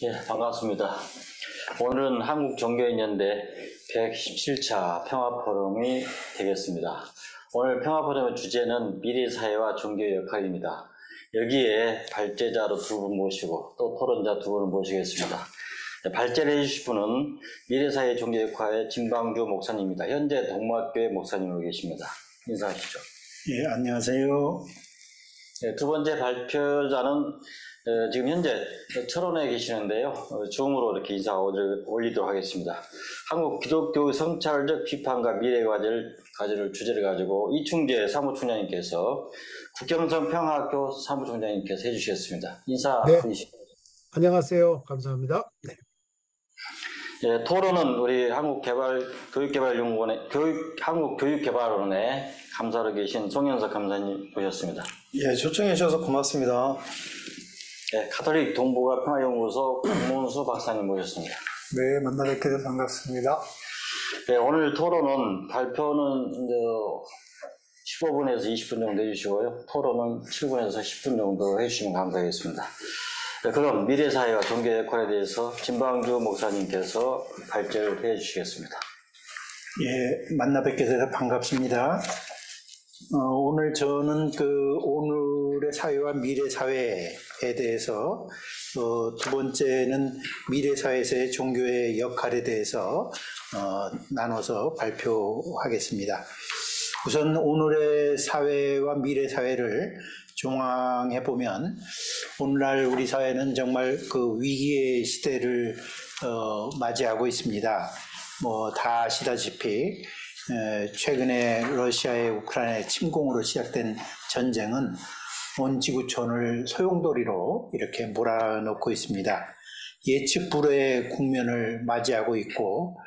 예, 반갑습니다. 오늘은 한국종교인연대 117차 평화포럼이 되겠습니다. 오늘 평화포럼의 주제는 미래사회와 종교의 역할입니다. 여기에 발제자로 두 분 모시고 또 토론자 두 분을 모시겠습니다. 발제를 해주실 분은 미래사회 종교역학의 진방주 목사님입니다. 현재 동마교회 목사님으로 계십니다. 인사하시죠. 예, 안녕하세요. 네, 두 번째 발표자는 지금 현재 철원에 계시는데요. 줌으로 이렇게 인사 올리도록 하겠습니다. 한국 기독교 성찰적 비판과 미래 과제를 주제를 가지고 이충재 사무총장님께서 국경선 평화학교 사무총장님께서 해주시겠습니다. 인사 해주시죠. 안녕하세요. 감사합니다. 네. 예, 토론은 우리 한국교육개발원의 감사로 계신 송현석 감사님 모셨습니다. 예, 초청해 주셔서 고맙습니다. 네, 가톨릭 동북아 평화연구소 강문수 박사님 모셨습니다. 네, 만나 뵙게 돼서 반갑습니다. 네, 오늘 토론은 발표는 15분에서 20분 정도 해주시고요. 토론은 7분에서 10분 정도 해주시면 감사하겠습니다. 네, 그럼 미래사회와 종교의 역할에 대해서 진방주 목사님께서 발제를 해주시겠습니다. 예, 만나 뵙게 돼서 반갑습니다. 오늘 저는 오늘의 사회와 미래 사회에 대해서 두 번째는 미래 사회에서의 종교의 역할에 대해서 나눠서 발표하겠습니다. 우선 오늘의 사회와 미래 사회를 종합해 보면 오늘날 우리 사회는 정말 그 위기의 시대를 맞이하고 있습니다. 다 아시다시피 최근에 러시아의 우크라이나의 침공으로 시작된 전쟁은 온 지구촌을 소용돌이로 이렇게 몰아넣고 있습니다. 예측 불허의 국면을 맞이하고 있고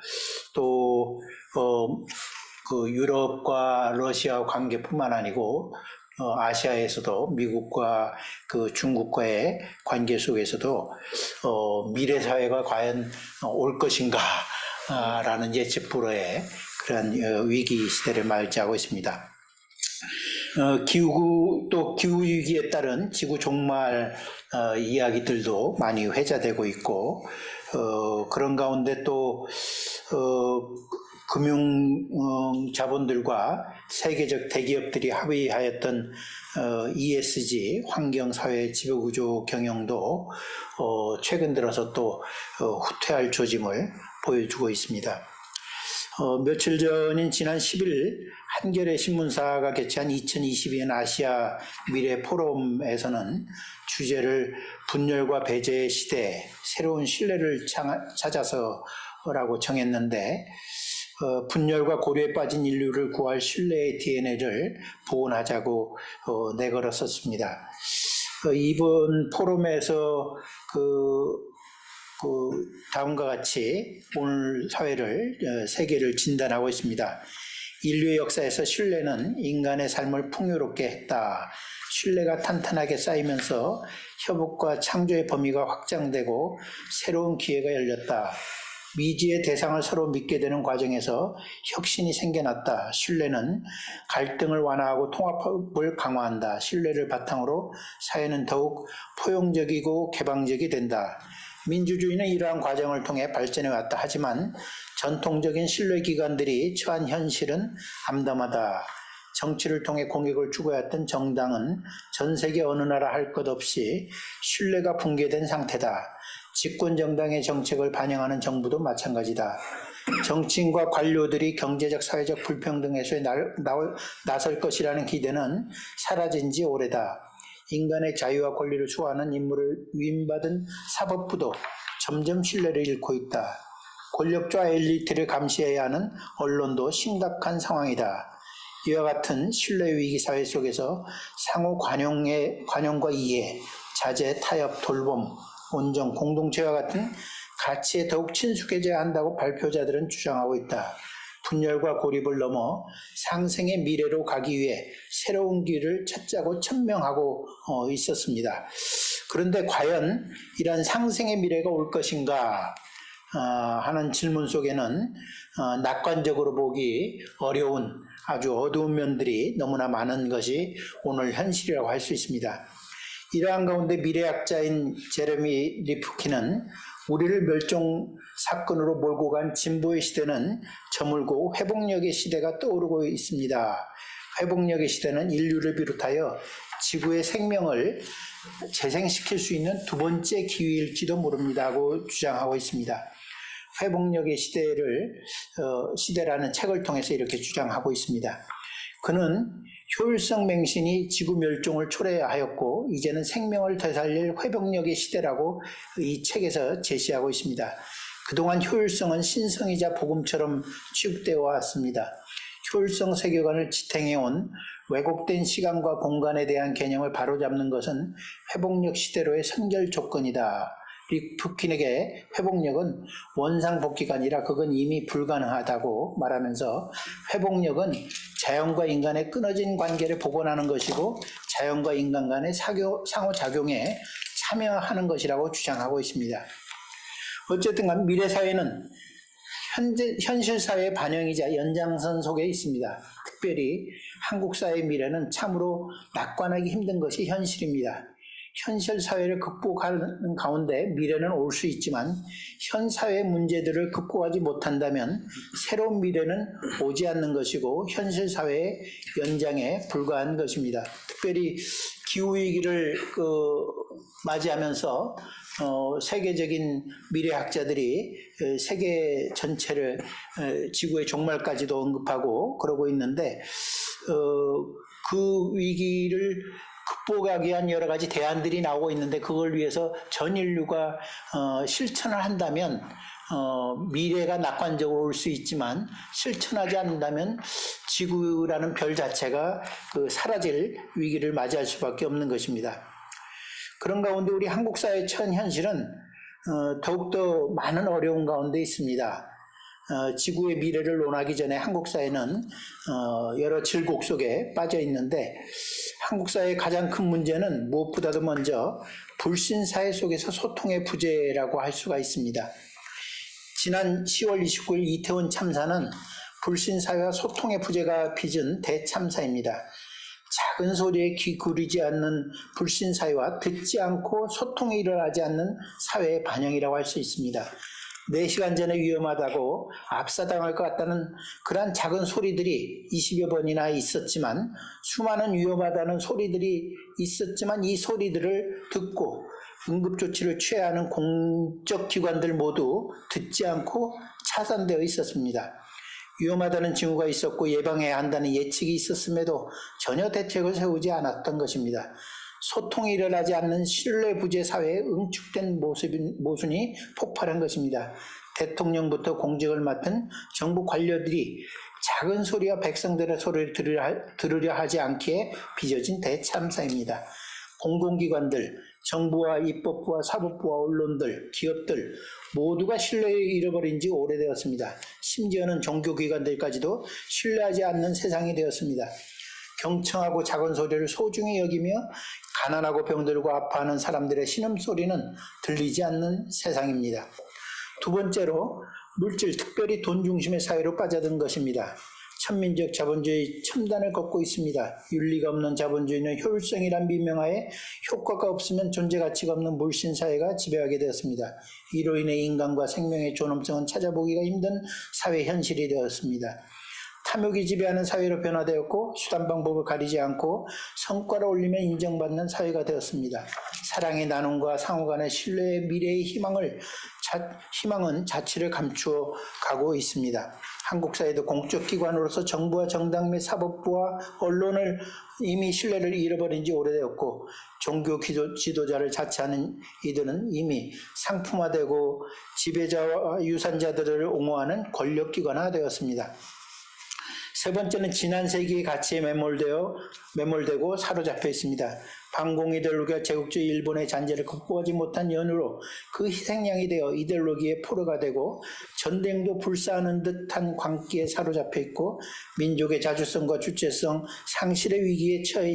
또 유럽과 러시아 관계뿐만 아니고 아시아에서도 미국과 중국과의 관계 속에서도 미래 사회가 과연 올 것인가 라는 예측 불허의 그런 위기 시대를 맞이하고 있습니다. 기후 위기에 따른 지구 종말 이야기들도 많이 회자되고 있고 그런 가운데 또 금융 자본들과 세계적 대기업들이 합의하였던 ESG 환경사회 지배구조 경영도 최근 들어서 또 후퇴할 조짐을 보여주고 있습니다. 며칠 전인 지난 10일 한겨레 신문사가 개최한 2022년 아시아 미래 포럼에서는 주제를 분열과 배제의 시대, 새로운 신뢰를 찾아서라고 정했는데 분열과 고려에 빠진 인류를 구할 신뢰의 DNA를 복원하자고 내걸었었습니다. 이번 포럼에서 다음과 같이 오늘 사회를 세계를 진단하고 있습니다. 인류의 역사에서 신뢰는 인간의 삶을 풍요롭게 했다. 신뢰가 탄탄하게 쌓이면서 협업과 창조의 범위가 확장되고 새로운 기회가 열렸다. 미지의 대상을 서로 믿게 되는 과정에서 혁신이 생겨났다. 신뢰는 갈등을 완화하고 통합을 강화한다. 신뢰를 바탕으로 사회는 더욱 포용적이고 개방적이 된다. 민주주의는 이러한 과정을 통해 발전해왔다. 하지만 전통적인 신뢰기관들이 처한 현실은 암담하다. 정치를 통해 공익을 추구해왔던 정당은 전 세계 어느 나라 할 것 없이 신뢰가 붕괴된 상태다. 집권 정당의 정책을 반영하는 정부도 마찬가지다. 정치인과 관료들이 경제적, 사회적 불평등 해소에 나설 것이라는 기대는 사라진 지 오래다. 인간의 자유와 권리를 수호하는 임무를 위임받은 사법부도 점점 신뢰를 잃고 있다. 권력자 엘리트를 감시해야 하는 언론도 심각한 상황이다. 이와 같은 신뢰 위기 사회 속에서 상호 관용과 이해, 자제, 타협, 돌봄, 온정, 공동체와 같은 가치에 더욱 친숙해져야 한다고 발표자들은 주장하고 있다. 분열과 고립을 넘어 상생의 미래로 가기 위해 새로운 길을 찾자고 천명하고 있었습니다. 그런데 과연 이런 상생의 미래가 올 것인가 하는 질문 속에는 낙관적으로 보기 어려운 아주 어두운 면들이 너무나 많은 것이 오늘 현실이라고 할 수 있습니다. 이러한 가운데 미래학자인 제레미 리프킨은 우리를 멸종 사건으로 몰고 간 진보의 시대는 저물고 회복력의 시대가 떠오르고 있습니다. 회복력의 시대는 인류를 비롯하여 지구의 생명을 재생시킬 수 있는 두 번째 기회일지도 모릅니다고 주장하고 있습니다. 회복력의 시대라는 책을 통해서 이렇게 주장하고 있습니다. 그는 효율성 맹신이 지구 멸종을 초래하였고 이제는 생명을 되살릴 회복력의 시대라고 이 책에서 제시하고 있습니다. 그동안 효율성은 신성이자 복음처럼 취급되어 왔습니다. 효율성 세계관을 지탱해온 왜곡된 시간과 공간에 대한 개념을 바로잡는 것은 회복력 시대로의 선결 조건이다. 리프킨에게 회복력은 원상복귀가 아니라 그건 이미 불가능하다고 말하면서 회복력은 자연과 인간의 끊어진 관계를 복원하는 것이고 자연과 인간 간의 상호작용에 참여하는 것이라고 주장하고 있습니다. 어쨌든 간 미래사회는 현실 사회의 반영이자 연장선 속에 있습니다. 특별히 한국 사회의 미래는 참으로 낙관하기 힘든 것이 현실입니다. 현실 사회를 극복하는 가운데 미래는 올 수 있지만 현 사회의 문제들을 극복하지 못한다면 새로운 미래는 오지 않는 것이고 현실 사회의 연장에 불과한 것입니다. 특별히 기후위기를 맞이하면서 세계적인 미래학자들이 세계 전체를 지구의 종말까지도 언급하고 그러고 있는데 그 위기를 극복하기 위한 여러 가지 대안들이 나오고 있는데 그걸 위해서 전 인류가 실천을 한다면 미래가 낙관적으로 올 수 있지만 실천하지 않는다면 지구라는 별 자체가 사라질 위기를 맞이할 수밖에 없는 것입니다. 그런 가운데 우리 한국 사회의 현 현실은 더욱더 많은 어려운 가운데 있습니다. 지구의 미래를 논하기 전에 한국 사회는 여러 질곡 속에 빠져 있는데 한국 사회의 가장 큰 문제는 무엇보다도 먼저 불신 사회 속에서 소통의 부재라고 할 수가 있습니다. 지난 10월 29일 이태원 참사는 불신 사회와 소통의 부재가 빚은 대참사입니다. 작은 소리에 귀 기울이지 않는 불신 사회와 듣지 않고 소통이 일어나지 않는 사회의 반영이라고 할 수 있습니다. 4시간 전에 위험하다고 압사당할 것 같다는 그러한 작은 소리들이 20여 번이나 있었지만 수많은 위험하다는 소리들이 있었지만 이 소리들을 듣고 응급조치를 취해야 하는 공적 기관들 모두 듣지 않고 차단되어 있었습니다. 위험하다는 징후가 있었고 예방해야 한다는 예측이 있었음에도 전혀 대책을 세우지 않았던 것입니다. 소통이 일어나지 않는 신뢰 부재 사회에 응축된 모순이 폭발한 것입니다. 대통령부터 공직을 맡은 정부 관료들이 작은 소리와 백성들의 소리를 들으려 하지 않기에 빚어진 대참사입니다. 공공기관들, 정부와 입법부와 사법부와 언론들, 기업들 모두가 신뢰를 잃어버린 지 오래되었습니다. 심지어는 종교기관들까지도 신뢰하지 않는 세상이 되었습니다. 경청하고 작은 소리를 소중히 여기며 가난하고 병들고 아파하는 사람들의 신음소리는 들리지 않는 세상입니다. 두 번째로 물질, 특별히 돈 중심의 사회로 빠져든 것입니다. 천민적 자본주의 첨단을 걷고 있습니다. 윤리가 없는 자본주의는 효율성이란 미명하에 효과가 없으면 존재 가치가 없는 물신사회가 지배하게 되었습니다. 이로 인해 인간과 생명의 존엄성은 찾아보기가 힘든 사회 현실이 되었습니다. 탐욕이 지배하는 사회로 변화되었고 수단 방법을 가리지 않고 성과를 올리면 인정받는 사회가 되었습니다. 사랑의 나눔과 상호 간의 신뢰의 미래의 희망은 자취를 감추어 가고 있습니다. 한국 사회도 공적 기관으로서 정부와 정당 및 사법부와 언론을 이미 신뢰를 잃어버린 지 오래되었고 종교 지도자를 자처하는 이들은 이미 상품화되고 지배자와 유산자들을 옹호하는 권력기관화 되었습니다. 세 번째는 지난 세기의 가치에 매몰되고 사로잡혀 있습니다. 반공 이데올로기가 제국주의 일본의 잔재를 극복하지 못한 연유로 그 희생양이 되어 이데올로기의 포로가 되고 전쟁도 불사하는 듯한 광기에 사로잡혀 있고 민족의 자주성과 주체성 상실의 위기에 처해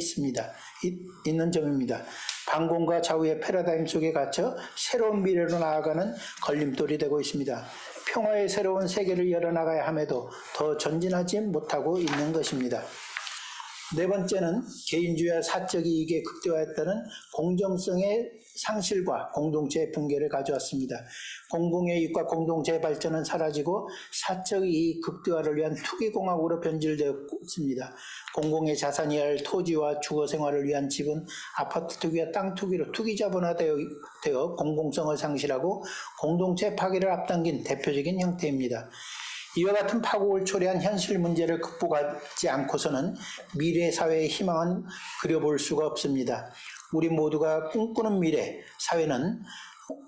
있는 점입니다. 반공과 좌우의 패러다임 속에 갇혀 새로운 미래로 나아가는 걸림돌이 되고 있습니다. 평화의 새로운 세계를 열어나가야 함에도 더 전진하지 못하고 있는 것입니다. 네 번째는 개인주의와 사적 이익의 극대화에 따른 공정성의 상실과 공동체의 붕괴를 가져왔습니다. 공공의 이익과 공동체의 발전은 사라지고 사적 이익 극대화를 위한 투기공학으로 변질되었습니다. 공공의 자산이어야 할 토지와 주거 생활을 위한 집은 아파트 투기와 땅 투기로 투기 자본화되어 공공성을 상실하고 공동체 파괴를 앞당긴 대표적인 형태입니다. 이와 같은 파국을 초래한 현실 문제를 극복하지 않고서는 미래 사회의 희망은 그려볼 수가 없습니다. 우리 모두가 꿈꾸는 미래 사회는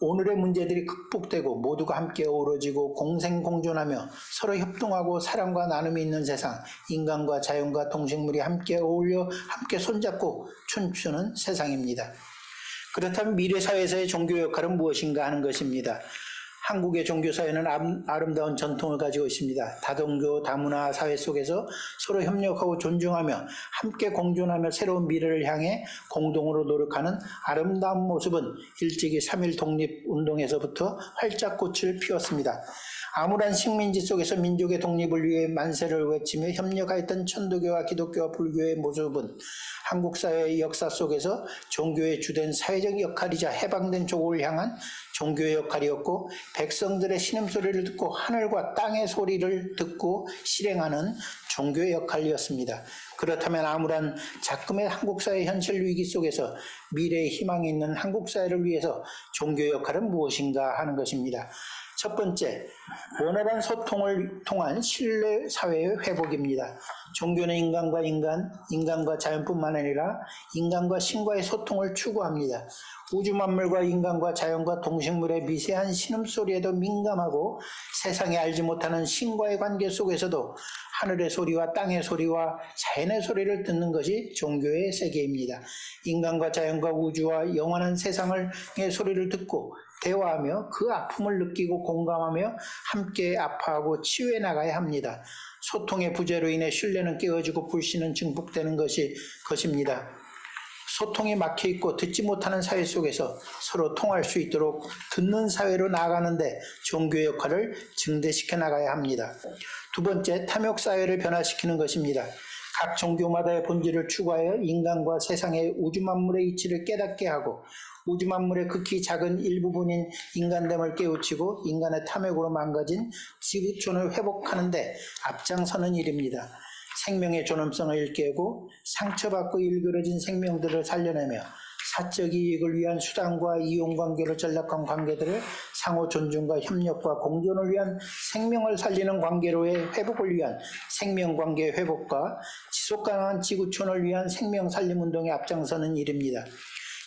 오늘의 문제들이 극복되고 모두가 함께 어우러지고 공생공존하며 서로 협동하고 사랑과 나눔이 있는 세상, 인간과 자연과 동식물이 함께 어울려 함께 손잡고 춤추는 세상입니다. 그렇다면 미래 사회에서의 종교 역할은 무엇인가 하는 것입니다. 한국의 종교사회는 아름다운 전통을 가지고 있습니다. 다종교, 다문화 사회 속에서 서로 협력하고 존중하며 함께 공존하며 새로운 미래를 향해 공동으로 노력하는 아름다운 모습은 일제기 3.1 독립운동에서부터 활짝 꽃을 피웠습니다. 암울한 식민지 속에서 민족의 독립을 위해 만세를 외치며 협력하였던 천도교와 기독교와 불교의 모습은 한국 사회의 역사 속에서 종교의 주된 사회적 역할이자 해방된 조국을 향한 종교의 역할이었고, 백성들의 신음소리를 듣고 하늘과 땅의 소리를 듣고 실행하는 종교의 역할이었습니다. 그렇다면 암울한 작금의 한국 사회 현실 위기 속에서 미래의 희망이 있는 한국 사회를 위해서 종교의 역할은 무엇인가 하는 것입니다. 첫 번째, 원활한 소통을 통한 신뢰 사회의 회복입니다. 종교는 인간과 인간, 인간과 자연뿐만 아니라 인간과 신과의 소통을 추구합니다. 우주 만물과 인간과 자연과 동식물의 미세한 신음소리에도 민감하고 세상에 알지 못하는 신과의 관계 속에서도 하늘의 소리와 땅의 소리와 자연의 소리를 듣는 것이 종교의 세계입니다. 인간과 자연과 우주와 영원한 세상의 소리를 듣고 대화하며 그 아픔을 느끼고 공감하며 함께 아파하고 치유해 나가야 합니다. 소통의 부재로 인해 신뢰는 깨어지고 불신은 증폭되는 것입니다. 소통이 막혀있고 듣지 못하는 사회 속에서 서로 통할 수 있도록 듣는 사회로 나아가는데 종교의 역할을 증대시켜 나가야 합니다. 두 번째, 탐욕사회를 변화시키는 것입니다. 각 종교마다의 본질을 추구하여 인간과 세상의 우주 만물의 이치를 깨닫게 하고 우주 만물의 극히 작은 일부분인 인간됨을 깨우치고 인간의 탐욕으로 망가진 지구촌을 회복하는 데 앞장서는 일입니다. 생명의 존엄성을 일깨우고 상처받고 일그러진 생명들을 살려내며 사적 이익을 위한 수단과 이용관계로 전락한 관계들을 상호 존중과 협력과 공존을 위한 생명을 살리는 관계로의 회복을 위한 생명관계 회복과 지속가능한 지구촌을 위한 생명 살림운동에 앞장서는 일입니다.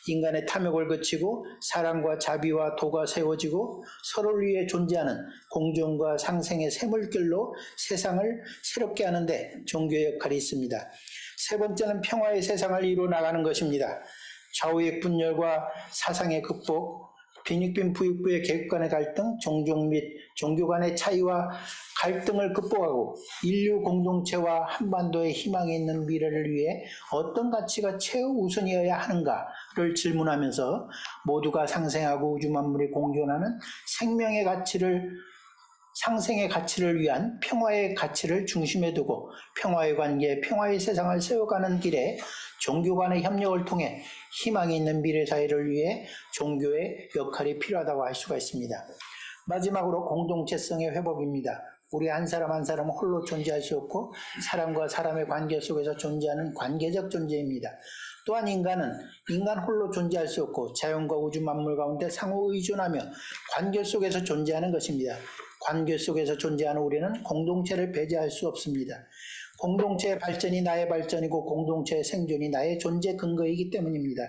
인간의 탐욕을 그치고 사랑과 자비와 도가 세워지고 서로를 위해 존재하는 공존과 상생의 샘물길로 세상을 새롭게 하는데 종교의 역할이 있습니다. 세 번째는 평화의 세상을 이루어 나가는 것입니다. 좌우의 분열과 사상의 극복, 빈익빈 부익부의 계급 간의 갈등, 종족 및 종교 간의 차이와 갈등을 극복하고 인류 공동체와 한반도의 희망이 있는 미래를 위해 어떤 가치가 최우선이어야 하는가를 질문하면서 모두가 상생하고 우주 만물이 공존하는 생명의 가치를 상생의 가치를 위한 평화의 가치를 중심에 두고 평화의 관계, 평화의 세상을 세워가는 길에 종교 간의 협력을 통해 희망이 있는 미래 사회를 위해 종교의 역할이 필요하다고 할 수가 있습니다. 마지막으로 공동체성의 회복입니다. 우리 한 사람 한 사람은 홀로 존재할 수 없고 사람과 사람의 관계 속에서 존재하는 관계적 존재입니다. 또한 인간은 인간 홀로 존재할 수 없고 자연과 우주 만물 가운데 상호 의존하며 관계 속에서 존재하는 것입니다. 관계 속에서 존재하는 우리는 공동체를 배제할 수 없습니다. 공동체의 발전이 나의 발전이고 공동체의 생존이 나의 존재 근거이기 때문입니다.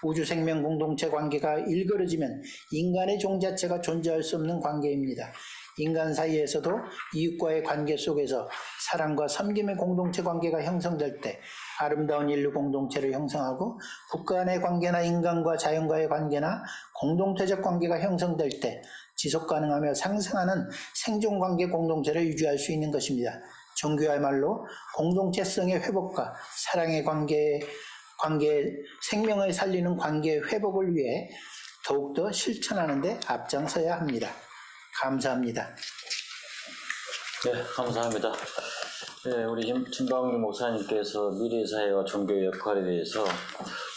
우주 생명 공동체 관계가 일그러지면 인간의 종 자체가 존재할 수 없는 관계입니다. 인간 사이에서도 이웃과의 관계 속에서 사랑과 섬김의 공동체 관계가 형성될 때 아름다운 인류 공동체를 형성하고 국가 간의 관계나 인간과 자연과의 관계나 공동체적 관계가 형성될 때 지속가능하며 상승하는 생존관계 공동체를 유지할 수 있는 것입니다. 종교야말로 공동체성의 회복과 사랑의 관계, 생명을 살리는 관계의 회복을 위해 더욱더 실천하는 데 앞장서야 합니다. 감사합니다. 네, 감사합니다. 네, 우리 김방규 목사님께서 미래 사회와 종교의 역할에 대해서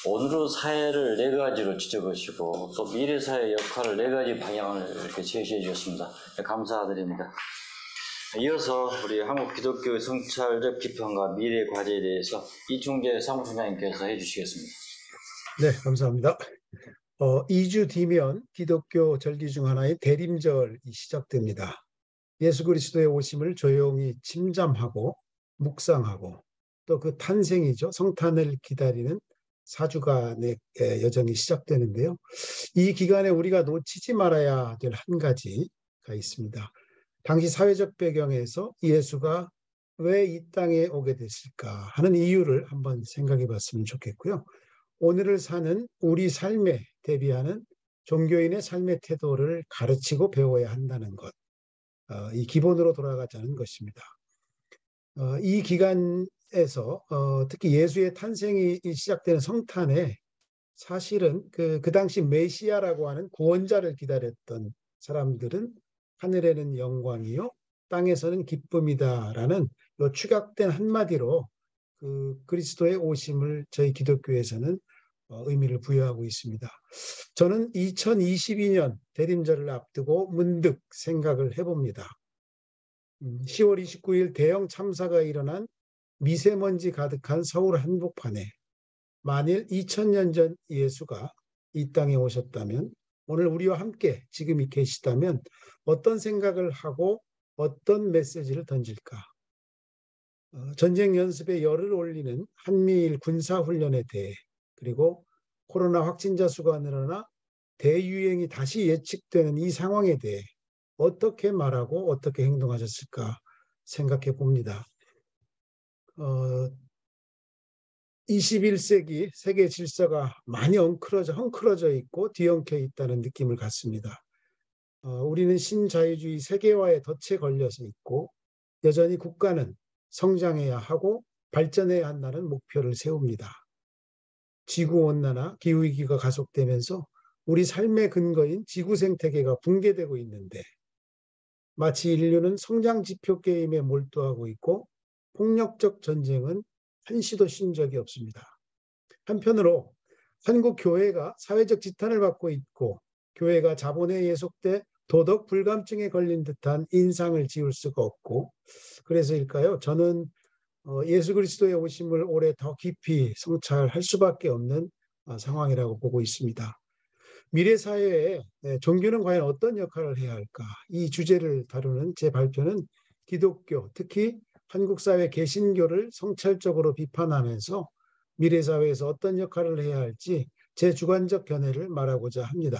오늘의 사회를 네 가지로 지적하시고 또 미래 사회의 역할을 네 가지 방향을 이렇게 제시해 주셨습니다. 네, 감사드립니다. 이어서 우리 한국 기독교의 성찰적 비판과 미래 과제에 대해서 이충재 사무총장님께서 해주시겠습니다. 네, 감사합니다. 2주 뒤면 기독교 절기 중 하나의 대림절이 시작됩니다. 예수 그리스도의 오심을 조용히 침잠하고 묵상하고 또 그 탄생이죠. 성탄을 기다리는 4주간의 여정이 시작되는데요. 이 기간에 우리가 놓치지 말아야 될 한 가지가 있습니다. 당시 사회적 배경에서 예수가 왜 이 땅에 오게 됐을까 하는 이유를 한번 생각해 봤으면 좋겠고요. 오늘을 사는 우리 삶에 대비하는 종교인의 삶의 태도를 가르치고 배워야 한다는 것. 이 기본으로 돌아가자는 것입니다. 이 기간에서 특히 예수의 탄생이 시작되는 성탄에 사실은 그 당시 메시아라고 하는 구원자를 기다렸던 사람들은 하늘에는 영광이요 땅에서는 기쁨이다라는 요 축약된 한마디로 그 그리스도의 오심을 저희 기독교에서는 의미를 부여하고 있습니다. 저는 2022년 대림절을 앞두고 문득 생각을 해봅니다. 10월 29일 대형 참사가 일어난 미세먼지 가득한 서울 한복판에 만일 2000년 전 예수가 이 땅에 오셨다면 오늘 우리와 함께 지금 이 계시다면 어떤 생각을 하고 어떤 메시지를 던질까? 전쟁 연습에 열을 올리는 한미일 군사훈련에 대해 그리고 코로나 확진자 수가 늘어나 대유행이 다시 예측되는 이 상황에 대해 어떻게 말하고 어떻게 행동하셨을까 생각해 봅니다. 21세기 세계 질서가 많이 헝클어져 있고 뒤엉켜 있다는 느낌을 갖습니다. 우리는 신자유주의 세계화에 덫에 걸려서 있고 여전히 국가는 성장해야 하고 발전해야 한다는 목표를 세웁니다. 지구온난화, 기후위기가 가속되면서 우리 삶의 근거인 지구 생태계가 붕괴되고 있는데 마치 인류는 성장 지표 게임에 몰두하고 있고 폭력적 전쟁은 한시도 쉰 적이 없습니다. 한편으로 한국 교회가 사회적 지탄을 받고 있고 교회가 자본에 예속돼 도덕 불감증에 걸린 듯한 인상을 지울 수가 없고 그래서일까요? 저는 예수 그리스도의 오심을 올해 더 깊이 성찰할 수밖에 없는 상황이라고 보고 있습니다. 미래 사회에 종교는 과연 어떤 역할을 해야 할까? 이 주제를 다루는 제 발표는 기독교, 특히 한국 사회 개신교를 성찰적으로 비판하면서 미래 사회에서 어떤 역할을 해야 할지 제 주관적 견해를 말하고자 합니다.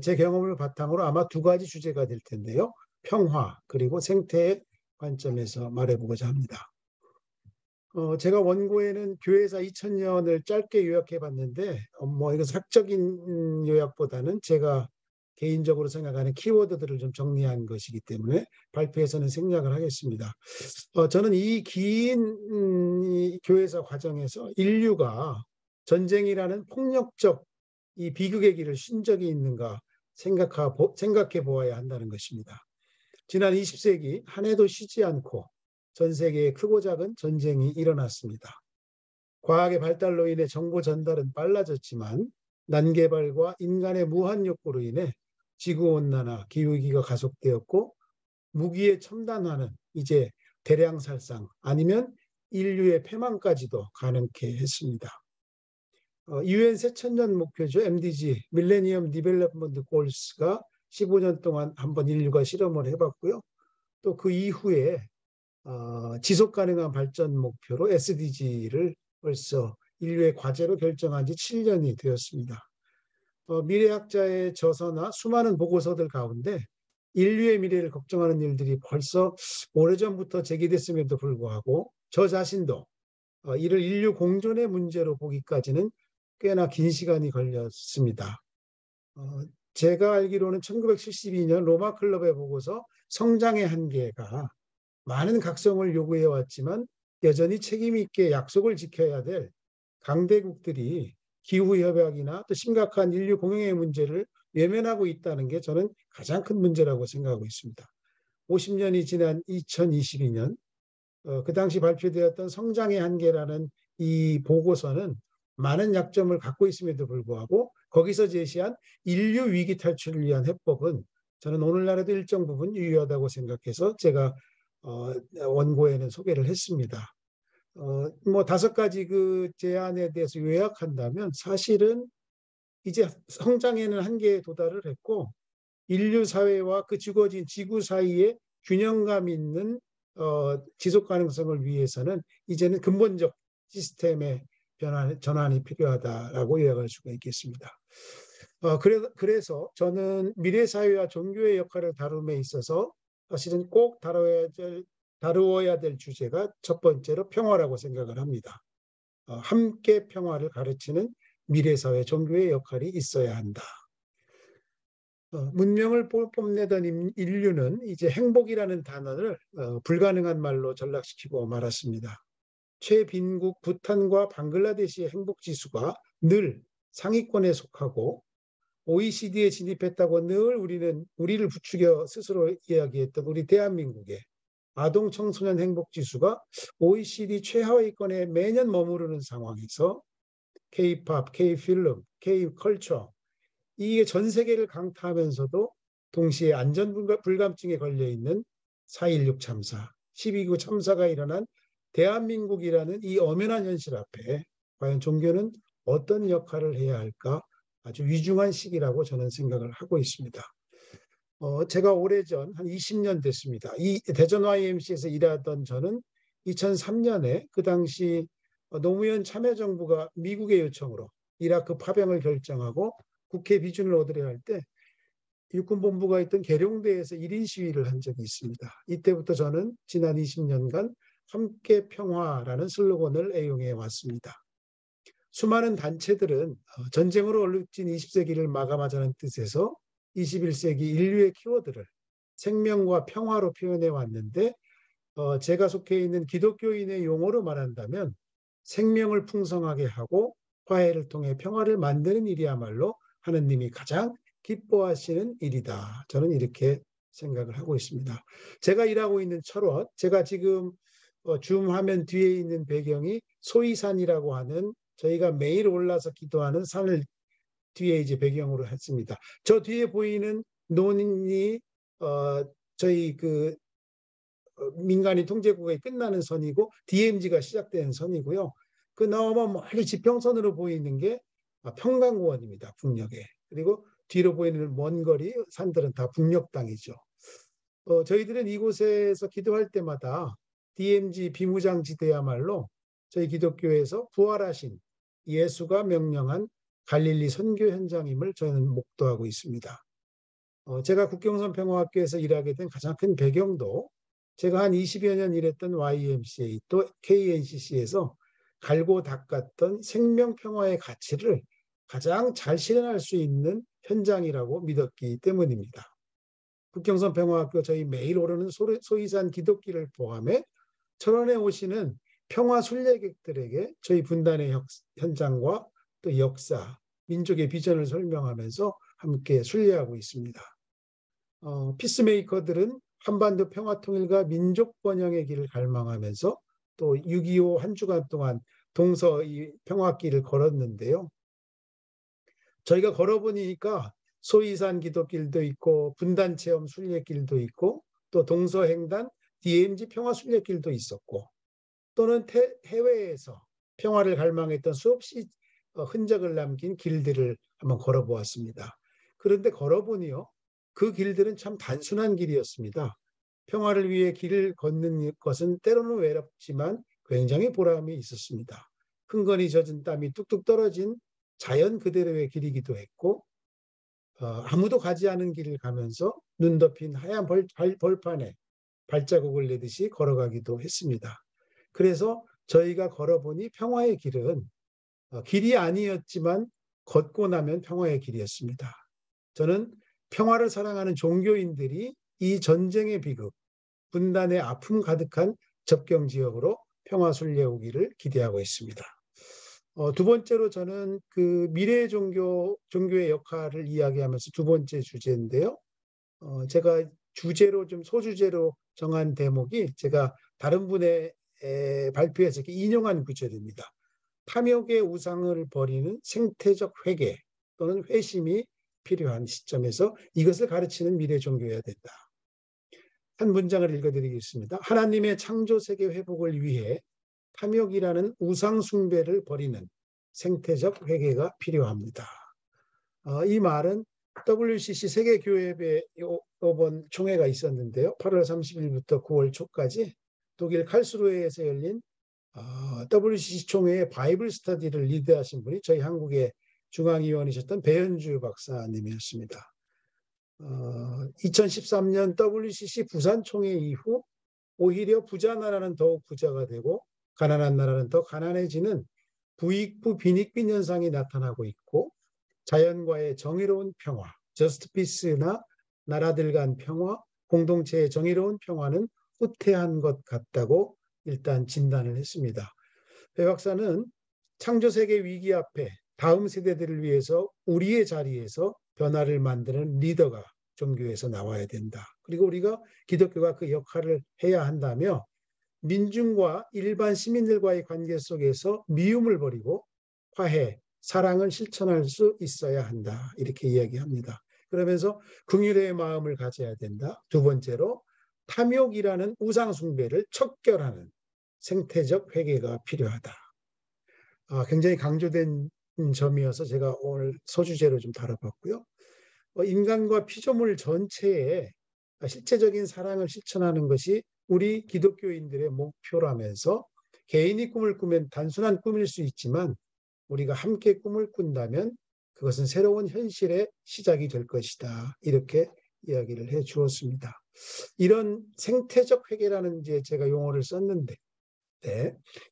제 경험을 바탕으로 아마 두 가지 주제가 될 텐데요. 평화 그리고 생태의 관점에서 말해보고자 합니다. 제가 원고에는 교회사 2000년을 짧게 요약해 봤는데 이거 사적인 요약보다는 제가 개인적으로 생각하는 키워드들을 좀 정리한 것이기 때문에 발표에서는 생략을 하겠습니다. 저는 이 긴 교회사 과정에서 인류가 전쟁이라는 폭력적 이 비극의 길을 쉰 적이 있는가 생각해 보아야 한다는 것입니다. 지난 20세기 한 해도 쉬지 않고 전 세계에 크고 작은 전쟁이 일어났습니다. 과학의 발달로 인해 정보 전달은 빨라졌지만 난개발과 인간의 무한 욕구로 인해 지구온난화, 기후위기가 가속되었고 무기의 첨단화는 이제 대량살상 아니면 인류의 패망까지도 가능케 했습니다. UN 새천년 목표죠. MDG, 밀레니엄 디벨롭먼트 골스가 15년 동안 한번 인류가 실험을 해봤고요. 또 그 이후에 지속 가능한 발전 목표로 SDG를 벌써 인류의 과제로 결정한 지 7년이 되었습니다. 미래학자의 저서나 수많은 보고서들 가운데 인류의 미래를 걱정하는 일들이 벌써 오래전부터 제기됐음에도 불구하고 저 자신도 이를 인류 공존의 문제로 보기까지는 꽤나 긴 시간이 걸렸습니다. 제가 알기로는 1972년 로마 클럽의 보고서 성장의 한계가 많은 각성을 요구해 왔지만 여전히 책임 있게 약속을 지켜야 될 강대국들이 기후협약이나 또 심각한 인류 공영의 문제를 외면하고 있다는 게 저는 가장 큰 문제라고 생각하고 있습니다. 50년이 지난 2022년 그 당시 발표되었던 성장의 한계라는 이 보고서는 많은 약점을 갖고 있음에도 불구하고 거기서 제시한 인류 위기 탈출을 위한 해법은 저는 오늘날에도 일정 부분 유효하다고 생각해서 제가 원고에는 소개를 했습니다. 뭐 5가지 그 제안에 대해서 요약한다면 사실은 이제 성장에는 한계에 도달을 했고 인류 사회와 그 주거진 지구 사이에 균형감 있는 지속 가능성을 위해서는 이제는 근본적 시스템의 전환이 필요하다라고 요약할 수가 있겠습니다. 그래서 저는 미래 사회와 종교의 역할을 다룸에 있어서 사실은 꼭 다루어야 될 주제가 첫 번째로 평화라고 생각을 합니다. 함께 평화를 가르치는 미래 사회 종교의 역할이 있어야 한다. 문명을 뽐내던 인류는 이제 행복이라는 단어를 불가능한 말로 전락시키고 말았습니다. 최빈국 부탄과 방글라데시의 행복 지수가 늘 상위권에 속하고 OECD에 진입했다고 늘 우리를 부추겨 스스로 이야기했던 우리 대한민국의 아동 청소년 행복 지수가 OECD 최하위권에 매년 머무르는 상황에서 K-팝, K-필름, K-컬처 이게 전 세계를 강타하면서도 동시에 안전 불감증에 걸려 있는 4.16 참사, 12.9 참사가 일어난 대한민국이라는 이 엄연한 현실 앞에 과연 종교는 어떤 역할을 해야 할까 아주 위중한 시기라고 저는 생각을 하고 있습니다. 제가 오래전 한 20년 됐습니다. 이 대전 YMCA에서 일하던 저는 2003년에 그 당시 노무현 참여정부가 미국의 요청으로 이라크 파병을 결정하고 국회 비준을 얻으려 할 때 육군본부가 있던 계룡대에서 1인 시위를 한 적이 있습니다. 이때부터 저는 지난 20년간 함께 평화라는 슬로건을 애용해 왔습니다. 수많은 단체들은 전쟁으로 얼룩진 20세기를 마감하자는 뜻에서 21세기 인류의 키워드를 생명과 평화로 표현해 왔는데 제가 속해 있는 기독교인의 용어로 말한다면 생명을 풍성하게 하고 화해를 통해 평화를 만드는 일이야말로 하느님이 가장 기뻐하시는 일이다. 저는 이렇게 생각을 하고 있습니다. 제가 일하고 있는 철원, 제가 지금 줌 화면 뒤에 있는 배경이 소이산이라고 하는 저희가 매일 올라서 기도하는 산을 뒤에 이제 배경으로 했습니다. 저 뒤에 보이는 논이 저희 그 민간인 통제구역이 끝나는 선이고 DMZ가 시작되는 선이고요. 그 너머 멀리 지평선으로 보이는 게 평강공원입니다. 북녘에. 그리고 뒤로 보이는 먼 거리 산들은 다 북녘 땅이죠. 저희들은 이곳에서 기도할 때마다 DMZ 비무장지대야말로 저희 기독교에서 부활하신 예수가 명령한 갈릴리 선교 현장임을 저희는 목도하고 있습니다. 제가 국경선 평화학교에서 일하게 된 가장 큰 배경도 제가 한 20여 년 일했던 YMCA 또 KNCC에서 갈고 닦았던 생명평화의 가치를 가장 잘 실현할 수 있는 현장이라고 믿었기 때문입니다. 국경선 평화학교 저희 매일 오르는 소이산 기독길을 포함해 철원에 오시는 평화 순례객들에게 저희 분단의 현장과 또 역사, 민족의 비전을 설명하면서 함께 순례하고 있습니다. 피스메이커들은 한반도 평화통일과 민족 번영의 길을 갈망하면서 또 6.25 한 주간 동안 동서 이 평화길을 걸었는데요. 저희가 걸어보니까 소이산 기도길도 있고 분단체험 순례길도 있고 또 동서횡단 DMZ 평화순례길도 있었고 또는 해외에서 평화를 갈망했던 수없이 흔적을 남긴 길들을 한번 걸어보았습니다. 그런데 걸어보니요. 그 길들은 참 단순한 길이었습니다. 평화를 위해 길을 걷는 것은 때로는 외롭지만 굉장히 보람이 있었습니다. 흥건히 젖은 땀이 뚝뚝 떨어진 자연 그대로의 길이기도 했고 아무도 가지 않은 길을 가면서 눈 덮인 하얀 벌판에 발자국을 내듯이 걸어가기도 했습니다. 그래서 저희가 걸어보니 평화의 길은 길이 아니었지만 걷고 나면 평화의 길이었습니다. 저는 평화를 사랑하는 종교인들이 이 전쟁의 비극, 분단의 아픔 가득한 접경 지역으로 평화 순례 오기를 기대하고 있습니다. 두 번째로 저는 그 미래 종교의 역할을 이야기하면서 두 번째 주제인데요. 제가 주제로 좀 소주제로 정한 대목이 제가 다른 분의 발표에서 이렇게 인용한 구절입니다. 탐욕의 우상을 버리는 생태적 회개 또는 회심이 필요한 시점에서 이것을 가르치는 미래 종교여야 된다. 한 문장을 읽어드리겠습니다. 하나님의 창조 세계 회복을 위해 탐욕이라는 우상 숭배를 버리는 생태적 회개가 필요합니다. 이 말은 WCC 세계교회의 이번 총회가 있었는데요. 8월 30일부터 9월 초까지 독일 칼스루헤에서 열린 WCC 총회의 바이블 스터디를 리드하신 분이 저희 한국의 중앙위원이셨던 배현주 박사님이었습니다. 2013년 WCC 부산 총회 이후 오히려 부자 나라는 더욱 부자가 되고 가난한 나라는 더 가난해지는 부익부 빈익빈 현상이 나타나고 있고 자연과의 정의로운 평화, 저스트피스나 나라들 간 평화, 공동체의 정의로운 평화는 후퇴한 것 같다고 일단 진단을 했습니다. 배 박사는 창조세계 위기 앞에 다음 세대들을 위해서 우리의 자리에서 변화를 만드는 리더가 종교에서 나와야 된다. 그리고 우리가 기독교가 그 역할을 해야 한다며 민중과 일반 시민들과의 관계 속에서 미움을 버리고 화해, 사랑을 실천할 수 있어야 한다. 이렇게 이야기합니다. 그러면서 긍휼의 마음을 가져야 된다. 두 번째로 탐욕이라는 우상 숭배를 척결하는 생태적 회개가 필요하다. 굉장히 강조된 점이어서 제가 오늘 소주제로 좀 다뤄봤고요. 인간과 피조물 전체에 실제적인 사랑을 실천하는 것이 우리 기독교인들의 목표라면서 개인이 꿈을 꾸면 단순한 꿈일 수 있지만 우리가 함께 꿈을 꾼다면 그것은 새로운 현실의 시작이 될 것이다. 이렇게 이야기를 해 주었습니다. 이런 생태적 회개라는 이제 제가 용어를 썼는데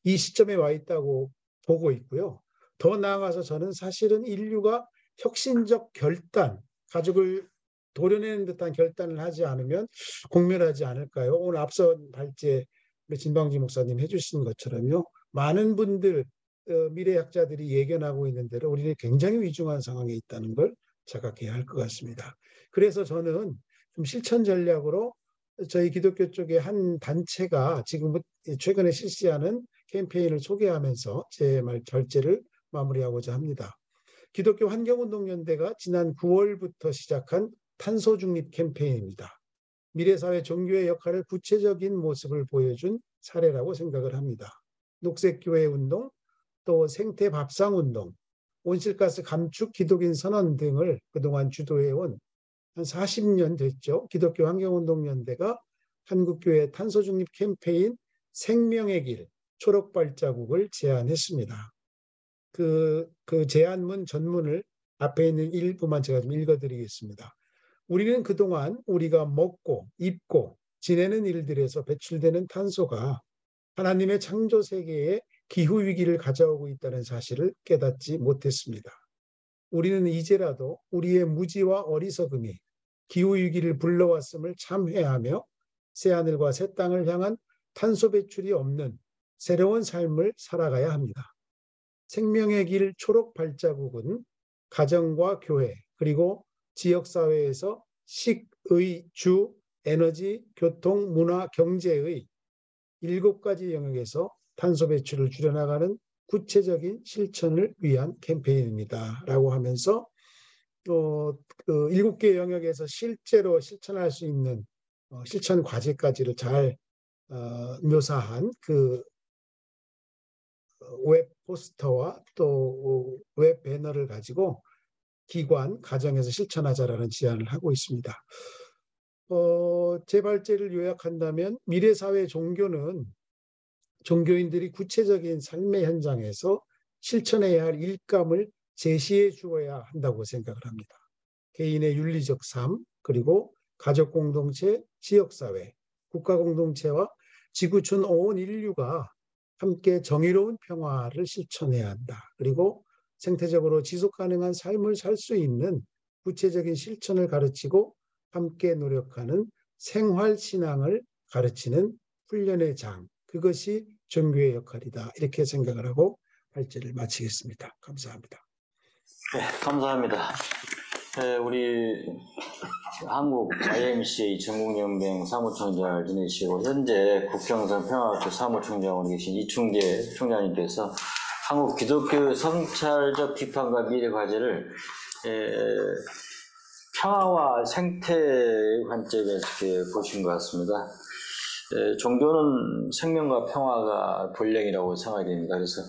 이 시점에 와 있다고 보고 있고요. 더 나아가서 저는 사실은 인류가 혁신적 결단, 가족을 도려내는 듯한 결단을 하지 않으면 공멸하지 않을까요? 오늘 앞서 발제 우리 진방지 목사님 해주신 것처럼요. 많은 분들 미래학자들이 예견하고 있는 대로 우리는 굉장히 위중한 상황에 있다는 걸 자각해야 할 것 같습니다. 그래서 저는 좀 실천 전략으로 저희 기독교 쪽의 한 단체가 지금 최근에 실시하는 캠페인을 소개하면서 제 발제를 마무리하고자 합니다. 기독교 환경운동연대가 지난 9월부터 시작한 탄소 중립 캠페인입니다. 미래사회 종교의 역할을 구체적인 모습을 보여준 사례라고 생각을 합니다. 녹색교회 운동, 또 생태 밥상 운동, 온실가스 감축 기독인 선언 등을 그동안 주도해온 한 40년 됐죠. 기독교 환경운동연대가 한국교회 탄소 중립 캠페인 생명의 길 초록 발자국을 제안했습니다. 그 제안문 전문을 앞에 있는 일부만 제가 좀 읽어드리겠습니다. 우리는 그동안 우리가 먹고 입고 지내는 일들에서 배출되는 탄소가 하나님의 창조 세계에 기후 위기를 가져오고 있다는 사실을 깨닫지 못했습니다. 우리는 이제라도 우리의 무지와 어리석음이 기후 위기를 불러왔음을 참회하며 새하늘과 새 땅을 향한 탄소 배출이 없는 새로운 삶을 살아가야 합니다. 생명의 길 초록 발자국은 가정과 교회 그리고 지역사회에서 식, 의, 주, 에너지, 교통, 문화, 경제의 7가지 영역에서 탄소 배출을 줄여나가는 구체적인 실천을 위한 캠페인입니다. 라고 하면서 또 그 7개 영역에서 실제로 실천할 수 있는 실천 과제까지를 잘 묘사한 그 웹 포스터와 또 웹 배너를 가지고 기관, 가정에서 실천하자라는 제안을 하고 있습니다. 제 발제를 요약한다면 미래사회 종교는 종교인들이 구체적인 삶의 현장에서 실천해야 할 일감을 제시해 주어야 한다고 생각을 합니다. 개인의 윤리적 삶, 그리고 가족 공동체, 지역사회, 국가 공동체와 지구촌 온 인류가 함께 정의로운 평화를 실천해야 한다. 그리고 생태적으로 지속 가능한 삶을 살 수 있는 구체적인 실천을 가르치고 함께 노력하는 생활신앙을 가르치는 훈련의 장, 그것이 종교의 역할이다. 이렇게 생각을 하고 발제를 마치겠습니다. 감사합니다. 네, 감사합니다. 우리 한국 IMCA 전국연맹 사무총장을 지내시고 현재 국평선 평화학교 사무총장으로 계신 이충재 총장님께서 한국 기독교 성찰적 비판과 미래 과제를 평화와 생태 관점에서 이렇게 보신 것 같습니다. 종교는 생명과 평화가 본령이라고 생각이 됩니다. 그래서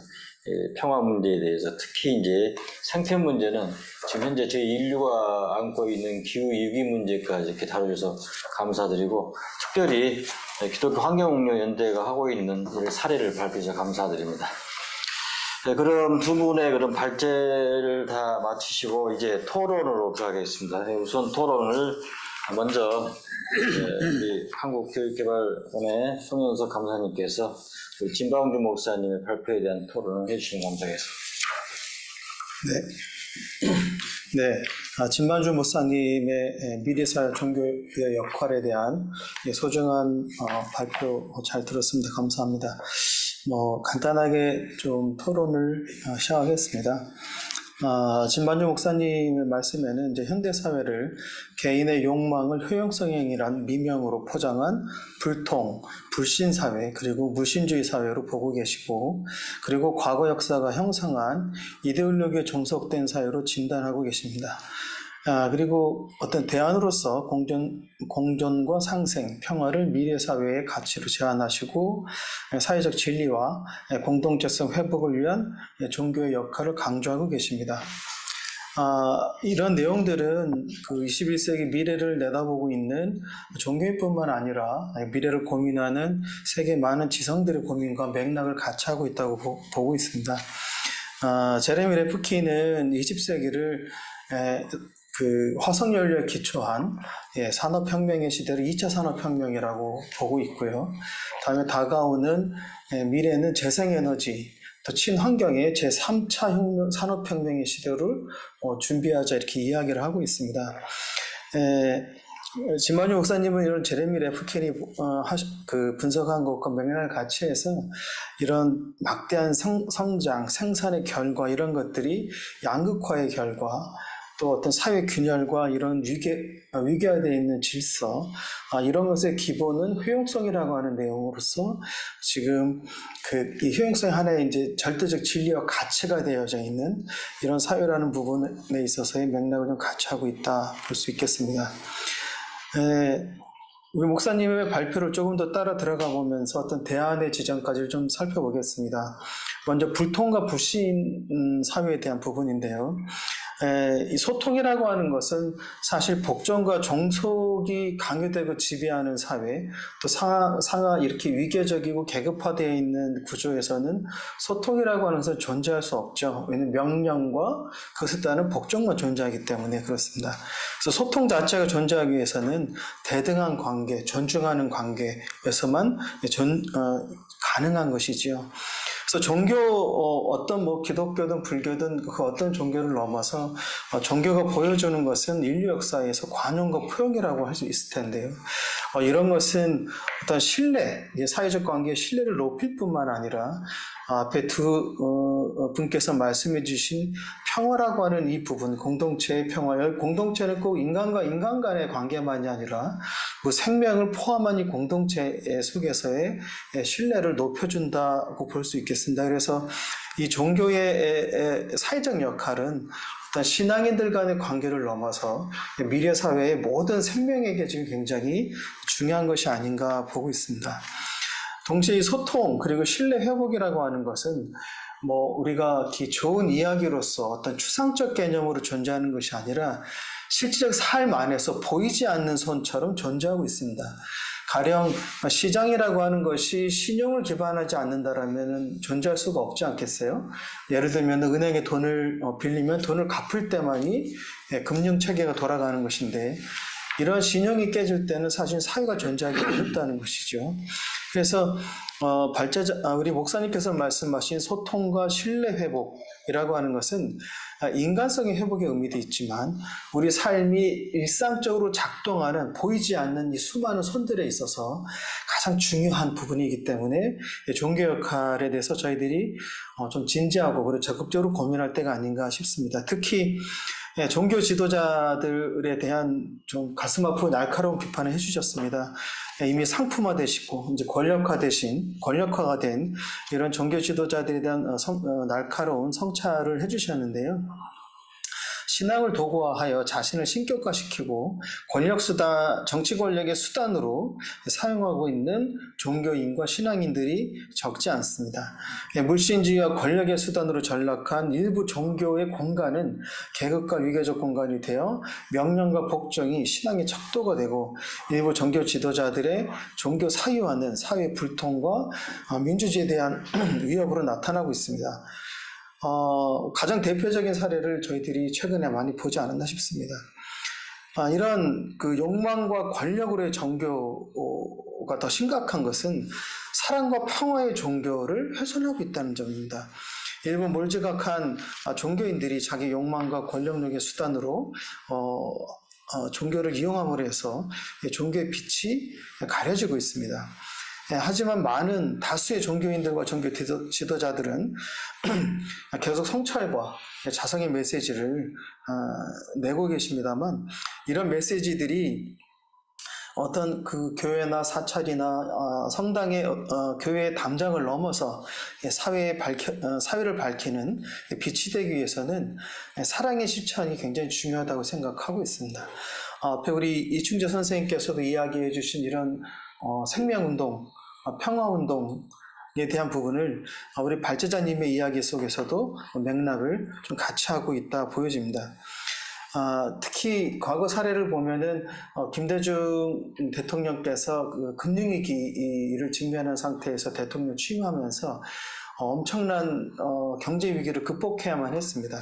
평화 문제에 대해서 특히 이제 생태 문제는 지금 현재 저희 인류가 안고 있는 기후 위기 문제까지 이렇게 다뤄줘서 감사드리고 특별히 기독교 환경운용연대가 하고 있는 사례를 발표해서 감사드립니다. 그럼 두 분의 그런 발제를 다 마치시고 이제 토론으로 들어가겠습니다. 우선 토론을 먼저 우리 한국교육개발원의 송영석 감사님께서 진방주 목사님의 발표에 대한 토론을 해주시면 감사하겠습니다. 네. 진만주 목사님의 미래사회 종교의 역할에 대한 소중한 발표 잘 들었습니다. 감사합니다. 간단하게 좀 토론을 시작하겠습니다. 진만주 목사님의 말씀에는 이제 현대사회를 개인의 욕망을 효용성행이란 미명으로 포장한 불통, 불신사회, 그리고 무신주의 사회로 보고 계시고, 그리고 과거 역사가 형성한 이데올로기에 종속된 사회로 진단하고 계십니다. 그리고 어떤 대안으로서 공존과 상생, 평화를 미래사회의 가치로 제안하시고 사회적 진리와 공동체성 회복을 위한 종교의 역할을 강조하고 계십니다. 이런 내용들은 그 21세기 미래를 내다보고 있는 종교인뿐만 아니라 미래를 고민하는 세계 많은 지성들의 고민과 맥락을 같이 하고 있다고 보고 있습니다. 제레미 레프킨은 20세기를 그 화석연료에 기초한 산업혁명의 시대를 2차 산업혁명이라고 보고 있고요. 다음에 다가오는 미래는 재생에너지, 또 친환경의 제3차 산업혁명의 시대를 준비하자 이렇게 이야기를 하고 있습니다. 진만주 목사님은 이런 제레미 레프킨이 분석한 것과 맥락을 같이 해서 이런 막대한 성장, 생산의 결과 이런 것들이 양극화의 결과 또 어떤 사회 균열과 이런 위계화되어 있는 질서, 이런 것의 기본은 효용성이라고 하는 내용으로서 지금 이 효용성이 하나의 이제 절대적 진리와 가치가 되어져 있는 이런 사회라는 부분에 있어서의 맥락을 좀 같이 하고 있다 볼 수 있겠습니다. 우리 목사님의 발표를 조금 더 따라 들어가 보면서 어떤 대안의 지점까지 좀 살펴보겠습니다. 먼저 불통과 불신 사회에 대한 부분인데요. 이 소통이라고 하는 것은 사실 복종과 종속이 강요되고 지배하는 사회, 또 상하 이렇게 위계적이고 계급화되어 있는 구조에서는 소통이라고 하는 것은 존재할 수 없죠. 왜냐하면 명령과 그것에 따른 복종만 존재하기 때문에 그렇습니다. 그래서 소통 자체가 존재하기 위해서는 대등한 관계, 존중하는 관계에서만 가능한 것이지요. 그래서 종교 어떤 기독교든 불교든 그 어떤 종교를 넘어서 종교가 보여주는 것은 인류 역사에서 관용과 포용이라고 할 수 있을 텐데요. 이런 것은 어떤 신뢰, 사회적 관계의 신뢰를 높일 뿐만 아니라 앞에 두 분께서 말씀해 주신 평화라고 하는 이 부분, 공동체의 평화, 공동체는 꼭 인간과 인간 간의 관계만이 아니라 그 생명을 포함한 이 공동체 속에서의 신뢰를 높여준다고 볼 수 있겠습니다. 그래서 이 종교의 사회적 역할은 일단 신앙인들 간의 관계를 넘어서 미래 사회의 모든 생명에게 지금 굉장히 중요한 것이 아닌가 보고 있습니다. 동시에 이 소통 그리고 신뢰 회복이라고 하는 것은 우리가 좋은 이야기로서 어떤 추상적 개념으로 존재하는 것이 아니라 실질적 삶 안에서 보이지 않는 손처럼 존재하고 있습니다. 가령 시장이라고 하는 것이 신용을 기반하지 않는다라면 존재할 수가 없지 않겠어요? 예를 들면 은행에 돈을 빌리면 돈을 갚을 때만이 금융체계가 돌아가는 것인데 이런 신용이 깨질 때는 사실 사회가 존재하기 어렵다는 것이죠. 그래서 우리 목사님께서 말씀하신 소통과 신뢰 회복이라고 하는 것은 인간성의 회복의 의미도 있지만 우리 삶이 일상적으로 작동하는 보이지 않는 이 수많은 손들에 있어서 가장 중요한 부분이기 때문에 종교 역할에 대해서 저희들이 좀 진지하고 그리고 적극적으로 고민할 때가 아닌가 싶습니다. 특히 종교 지도자들에 대한 좀 가슴 아프고 날카로운 비판을 해주셨습니다. 이미 상품화되시고 이제 권력화가 된 이런 종교 지도자들에 대한 날카로운 성찰을 해주셨는데요. 신앙을 도구화하여 자신을 신격화시키고 정치 권력의 수단으로 사용하고 있는 종교인과 신앙인들이 적지 않습니다. 물신주의와 권력의 수단으로 전락한 일부 종교의 공간은 계급과 위계적 공간이 되어 명령과 복종이 신앙의 척도가 되고 일부 종교 지도자들의 종교 사유화는 사회 불통과 민주주의에 대한 위협으로 나타나고 있습니다. 가장 대표적인 사례를 저희들이 최근에 많이 보지 않았나 싶습니다. 이런 그 욕망과 권력으로의 종교가 더 심각한 것은 사랑과 평화의 종교를 훼손하고 있다는 점입니다. 일부 몰지각한 종교인들이 자기 욕망과 권력력의 수단으로 종교를 이용함으로 해서 종교의 빛이 가려지고 있습니다. 하지만 많은 다수의 종교인들과 종교 지도자들은 계속 성찰과 자성의 메시지를 내고 계십니다만 이런 메시지들이 어떤 그 교회나 사찰이나 성당의 교회의 담장을 넘어서 사회를 밝히는 빛이 되기 위해서는 사랑의 실천이 굉장히 중요하다고 생각하고 있습니다. 앞에 우리 이충재 선생님께서도 이야기해 주신 이런 생명운동, 평화운동에 대한 부분을 우리 발제자님의 이야기 속에서도 맥락을 좀 같이 하고 있다 보여집니다. 특히 과거 사례를 보면은 김대중 대통령께서 그 금융위기를 직면한 상태에서 대통령 취임하면서 엄청난 경제 위기를 극복해야만 했습니다.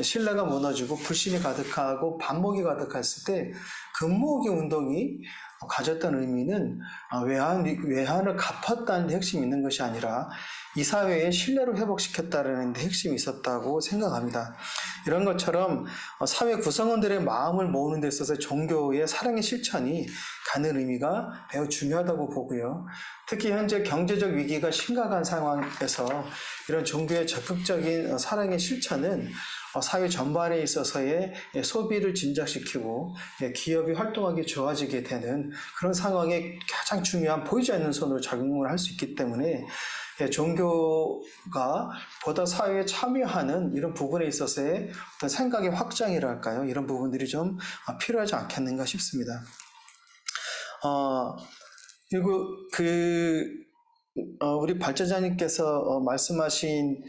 신뢰가 무너지고 불신이 가득하고 반목이 가득했을 때 금모으기 운동이 가졌던 의미는 외환을 갚았다는 데 핵심이 있는 것이 아니라 이 사회의 신뢰를 회복시켰다는 데 핵심이 있었다고 생각합니다. 이런 것처럼 사회 구성원들의 마음을 모으는 데 있어서 종교의 사랑의 실천이 갖는 의미가 매우 중요하다고 보고요. 특히 현재 경제적 위기가 심각한 상황에서 이런 종교의 적극적인 사랑의 실천은 사회 전반에 있어서의 소비를 진작시키고 기업이 활동하기 좋아지게 되는 그런 상황에 가장 중요한 보이지 않는 손으로 작용을 할 수 있기 때문에 종교가 보다 사회에 참여하는 이런 부분에 있어서의 어떤 생각의 확장이랄까요? 이런 부분들이 좀 필요하지 않겠는가 싶습니다. 그리고 우리 발제자님께서 말씀하신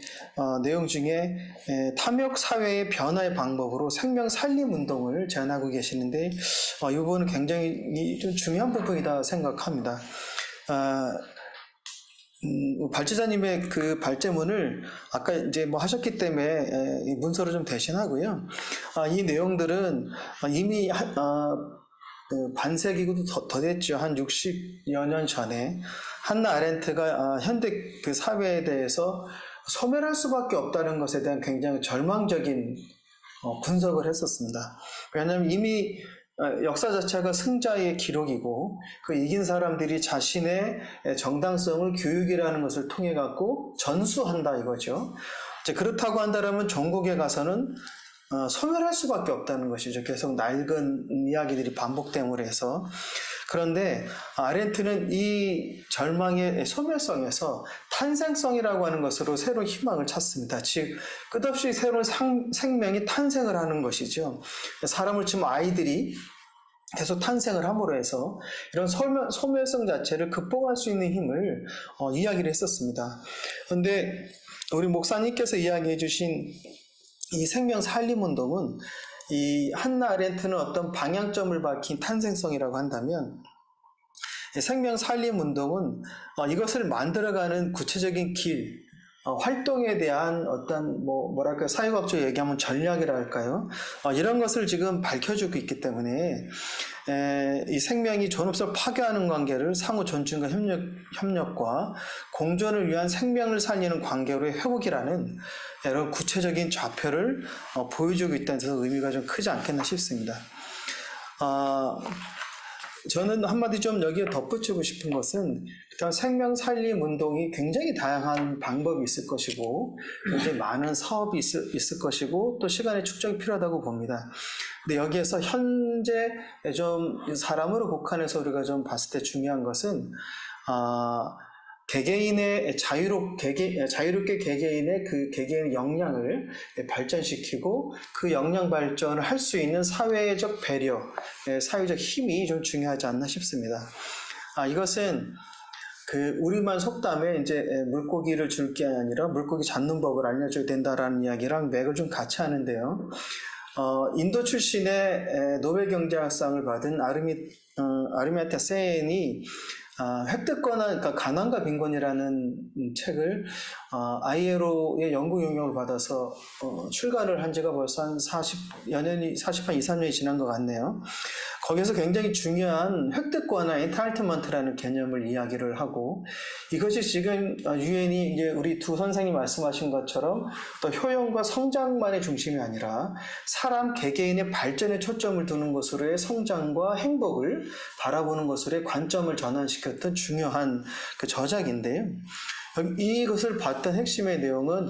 내용 중에 탐욕 사회의 변화의 방법으로 생명 살림 운동을 제안하고 계시는데 이 부분은 굉장히 좀 중요한 부분이다 생각합니다. 발제자님의 그 발제문을 아까 이제 뭐 하셨기 때문에 문서로 좀 대신하고요. 이 내용들은 이미 반세기도 더 됐죠. 한 60여 년 전에 한나 아렌트가 현대 그 사회에 대해서 소멸할 수밖에 없다는 것에 대한 굉장히 절망적인 분석을 했었습니다. 왜냐하면 이미 역사 자체가 승자의 기록이고 그 이긴 사람들이 자신의 정당성을 교육이라는 것을 통해 갖고 전수한다 이거죠. 이제 그렇다고 한다면 종국에 가서는 소멸할 수밖에 없다는 것이죠. 계속 낡은 이야기들이 반복됨으로 해서. 그런데 아렌트는 이 절망의 소멸성에서 탄생성이라고 하는 것으로 새로운 희망을 찾습니다. 즉 끝없이 새로운 생명이 탄생을 하는 것이죠. 사람을 치면 아이들이 계속 탄생을 함으로 해서 이런 소멸성 자체를 극복할 수 있는 힘을 이야기를 했었습니다. 그런데 우리 목사님께서 이야기해 주신 이 생명 살림 운동은 이 한나 아렌트는 어떤 방향점을 밝힌 탄생성이라고 한다면 생명 살림 운동은 이것을 만들어가는 구체적인 길, 활동에 대한 어떤 뭐랄까 사회학적으로 얘기하면 전략이랄까요? 이런 것을 지금 밝혀주고 있기 때문에 이 생명이 존엄성을 파괴하는 관계를 상호 존중과 협력과 공존을 위한 생명을 살리는 관계로의 회복이라는 이런 구체적인 좌표를 보여주고 있다는 데서 의미가 좀 크지 않겠나 싶습니다. 저는 한마디 좀 여기에 덧붙이고 싶은 것은 일단 생명 살림 운동이 굉장히 다양한 방법이 있을 것이고 굉장히 많은 사업이 있을 것이고 또 시간의 축적이 필요하다고 봅니다. 근데 여기에서 현재 좀 사람으로 국한해서 우리가 좀 봤을 때 중요한 것은 개개인의 자유롭게 개개인의 그 개개인의 역량을 발전시키고 그 역량 발전을 할 수 있는 사회적 배려, 사회적 힘이 좀 중요하지 않나 싶습니다. 이것은 우리만 속담에 이제 물고기를 줄 게 아니라 물고기 잡는 법을 알려줘야 된다라는 이야기랑 맥을 좀 같이 하는데요. 인도 출신의 노벨 경제학상을 받은 아르미타 센이 획득권한 그러니까 가난과 빈곤이라는 책을 ILO의 연구 용역을 받아서 출간을 한 지가 벌써 한 40한 2, 3년이 지난 것 같네요. 거기서 굉장히 중요한 획득권화 엔타일트먼트라는 개념을 이야기를 하고 이것이 지금 유엔이 이제 우리 두 선생님이 말씀하신 것처럼 또 효용과 성장만의 중심이 아니라 사람 개개인의 발전에 초점을 두는 것으로의 성장과 행복을 바라보는 것으로의 관점을 전환시켰던 중요한 그 저작인데요. 이것을 봤던 핵심의 내용은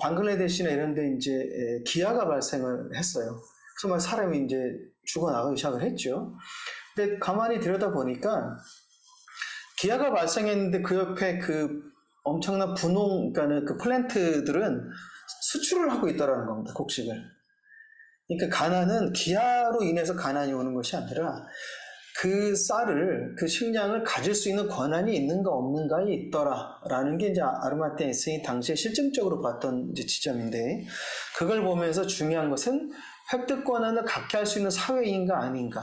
방글라데시나 이런 데 이제 기아가 발생을 했어요. 정말 사람이 이제 죽어나가기 시작을 했죠. 근데 가만히 들여다보니까 기아가 발생했는데 그 옆에 그 엄청난 그러니까 그 플랜트들은 수출을 하고 있다는 겁니다. 곡식을. 그러니까 가난은 기아로 인해서 가난이 오는 것이 아니라 그 쌀을, 그 식량을 가질 수 있는 권한이 있는가 없는가에 있더라라는 게 이제 아르마티아 에세이 당시에 실증적으로 봤던 이제 지점인데 그걸 보면서 중요한 것은 획득 권한을 갖게 할 수 있는 사회인가 아닌가.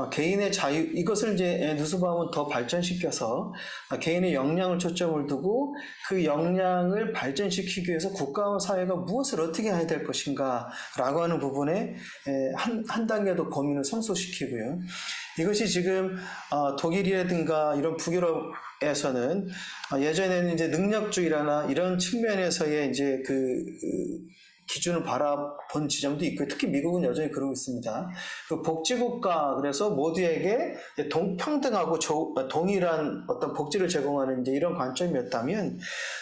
개인의 자유, 이것을 이제 누스바움은 더 발전시켜서 개인의 역량을 초점을 두고 그 역량을 발전시키기 위해서 국가와 사회가 무엇을 어떻게 해야 될 것인가 라고 하는 부분에 한 단계 더 고민을 성소시키고요. 이것이 지금 독일이라든가 이런 북유럽에서는 예전에는 이제 능력주의라나 이런 측면에서의 이제 기준을 바라본 지점도 있고 특히 미국은 여전히 그러고 있습니다. 그 복지국가 그래서 모두에게 평등하고 동일한 어떤 복지를 제공하는 이제 이런 관점이었다면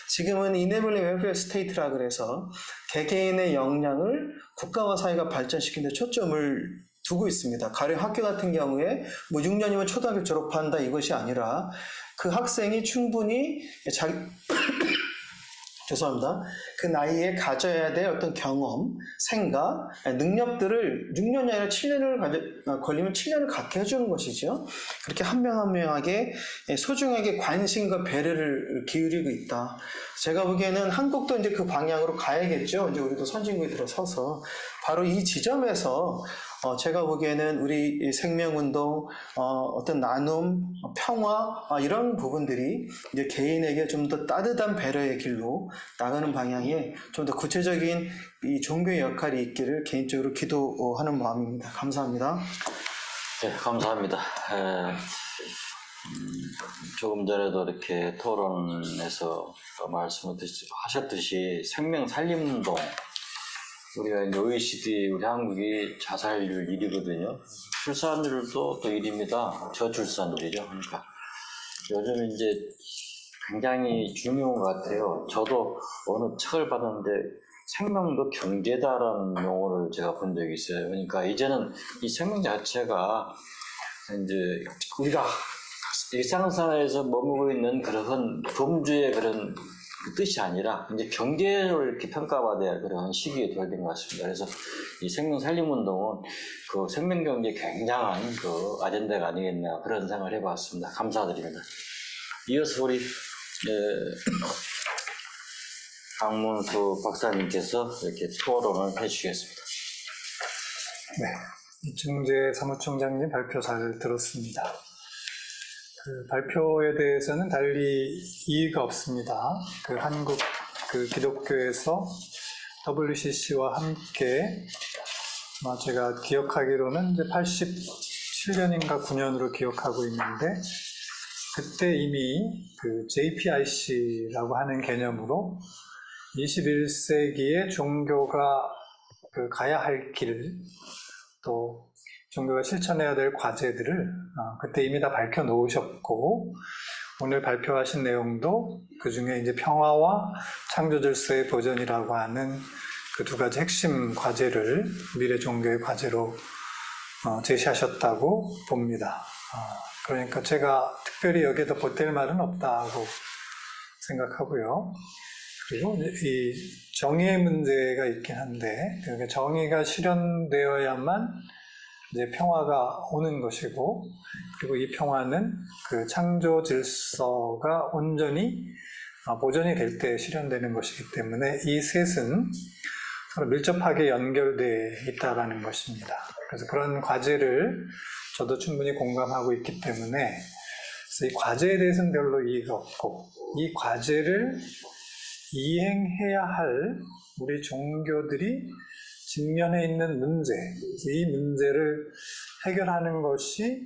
지금은 이네블링 웰페어 스테이트라 그래서 개개인의 역량을 국가와 사회가 발전시키는 데 초점을 두고 있습니다. 가령 학교 같은 경우에 뭐 6년이면 초등학교 졸업한다 이것이 아니라 그 학생이 충분히 죄송합니다. 그 나이에 가져야 될 어떤 경험, 생각, 능력들을 6년이 아니라 7년을 걸리면 7년을 갖게 해주는 것이죠. 그렇게 한 명 한 명에게 소중하게 관심과 배려를 기울이고 있다. 제가 보기에는 한국도 이제 그 방향으로 가야겠죠. 이제 우리도 선진국에 들어서서 바로 이 지점에서 제가 보기에는 우리 생명운동, 어떤 나눔, 평화 이런 부분들이 이제 개인에게 좀 더 따뜻한 배려의 길로 나가는 방향에 좀 더 구체적인 이 종교의 역할이 있기를 개인적으로 기도하는 마음입니다. 감사합니다. 네, 감사합니다. 조금 전에도 이렇게 토론에서 말씀하셨듯이 생명 살림운동 우리가 이제 OECD, 우리 한국이 자살률 1위거든요. 출산율도 또 1위입니다. 저출산율이죠. 그러니까 요즘 이제 굉장히 중요한 것 같아요. 저도 어느 책을 봤는데 생명도 경제다라는 용어를 제가 본 적이 있어요. 그러니까 이제는 이 생명 자체가 이제 우리가 일상생활에서 머무고 있는 그런 범주의 그런 그 뜻이 아니라 이제 경제를 이렇게 평가받아야 할 그런 시기에 도달된 것 같습니다. 그래서 이 생명 살림 운동은 그 생명 경제에 굉장한 그 아젠다가 아니겠나 그런 생각을 해봤습니다. 감사드립니다. 이어서 우리 강문수 박사님께서 이렇게 토론을 해주시겠습니다. 네, 이충재 사무총장님 발표 잘 들었습니다. 그 발표에 대해서는 달리 이의가 없습니다. 그 한국 기독교에서 WCC와 함께 제가 기억하기로는 이제 87년인가 9년으로 기억하고 있는데 그때 이미 그 JPIC라고 하는 개념으로 21세기에 종교가 가야 할 길, 또 종교가 실천해야 될 과제들을 그때 이미 다 밝혀놓으셨고, 오늘 발표하신 내용도 그 중에 이제 평화와 창조 질서의 보존이라고 하는 그 두 가지 핵심 과제를 미래 종교의 과제로 제시하셨다고 봅니다. 그러니까 제가 특별히 여기에다 보탤 말은 없다고 생각하고요. 그리고 이 정의의 문제가 있긴 한데, 그러니까 정의가 실현되어야만 이제 평화가 오는 것이고, 그리고 이 평화는 그 창조 질서가 온전히 보존이 될 때 실현되는 것이기 때문에 이 셋은 서로 밀접하게 연결되어 있다는 것입니다. 그래서 그런 과제를 저도 충분히 공감하고 있기 때문에 그래서 이 과제에 대해서는 별로 이의가 없고, 이 과제를 이행해야 할 우리 종교들이 직면해 있는 문제, 이 문제를 해결하는 것이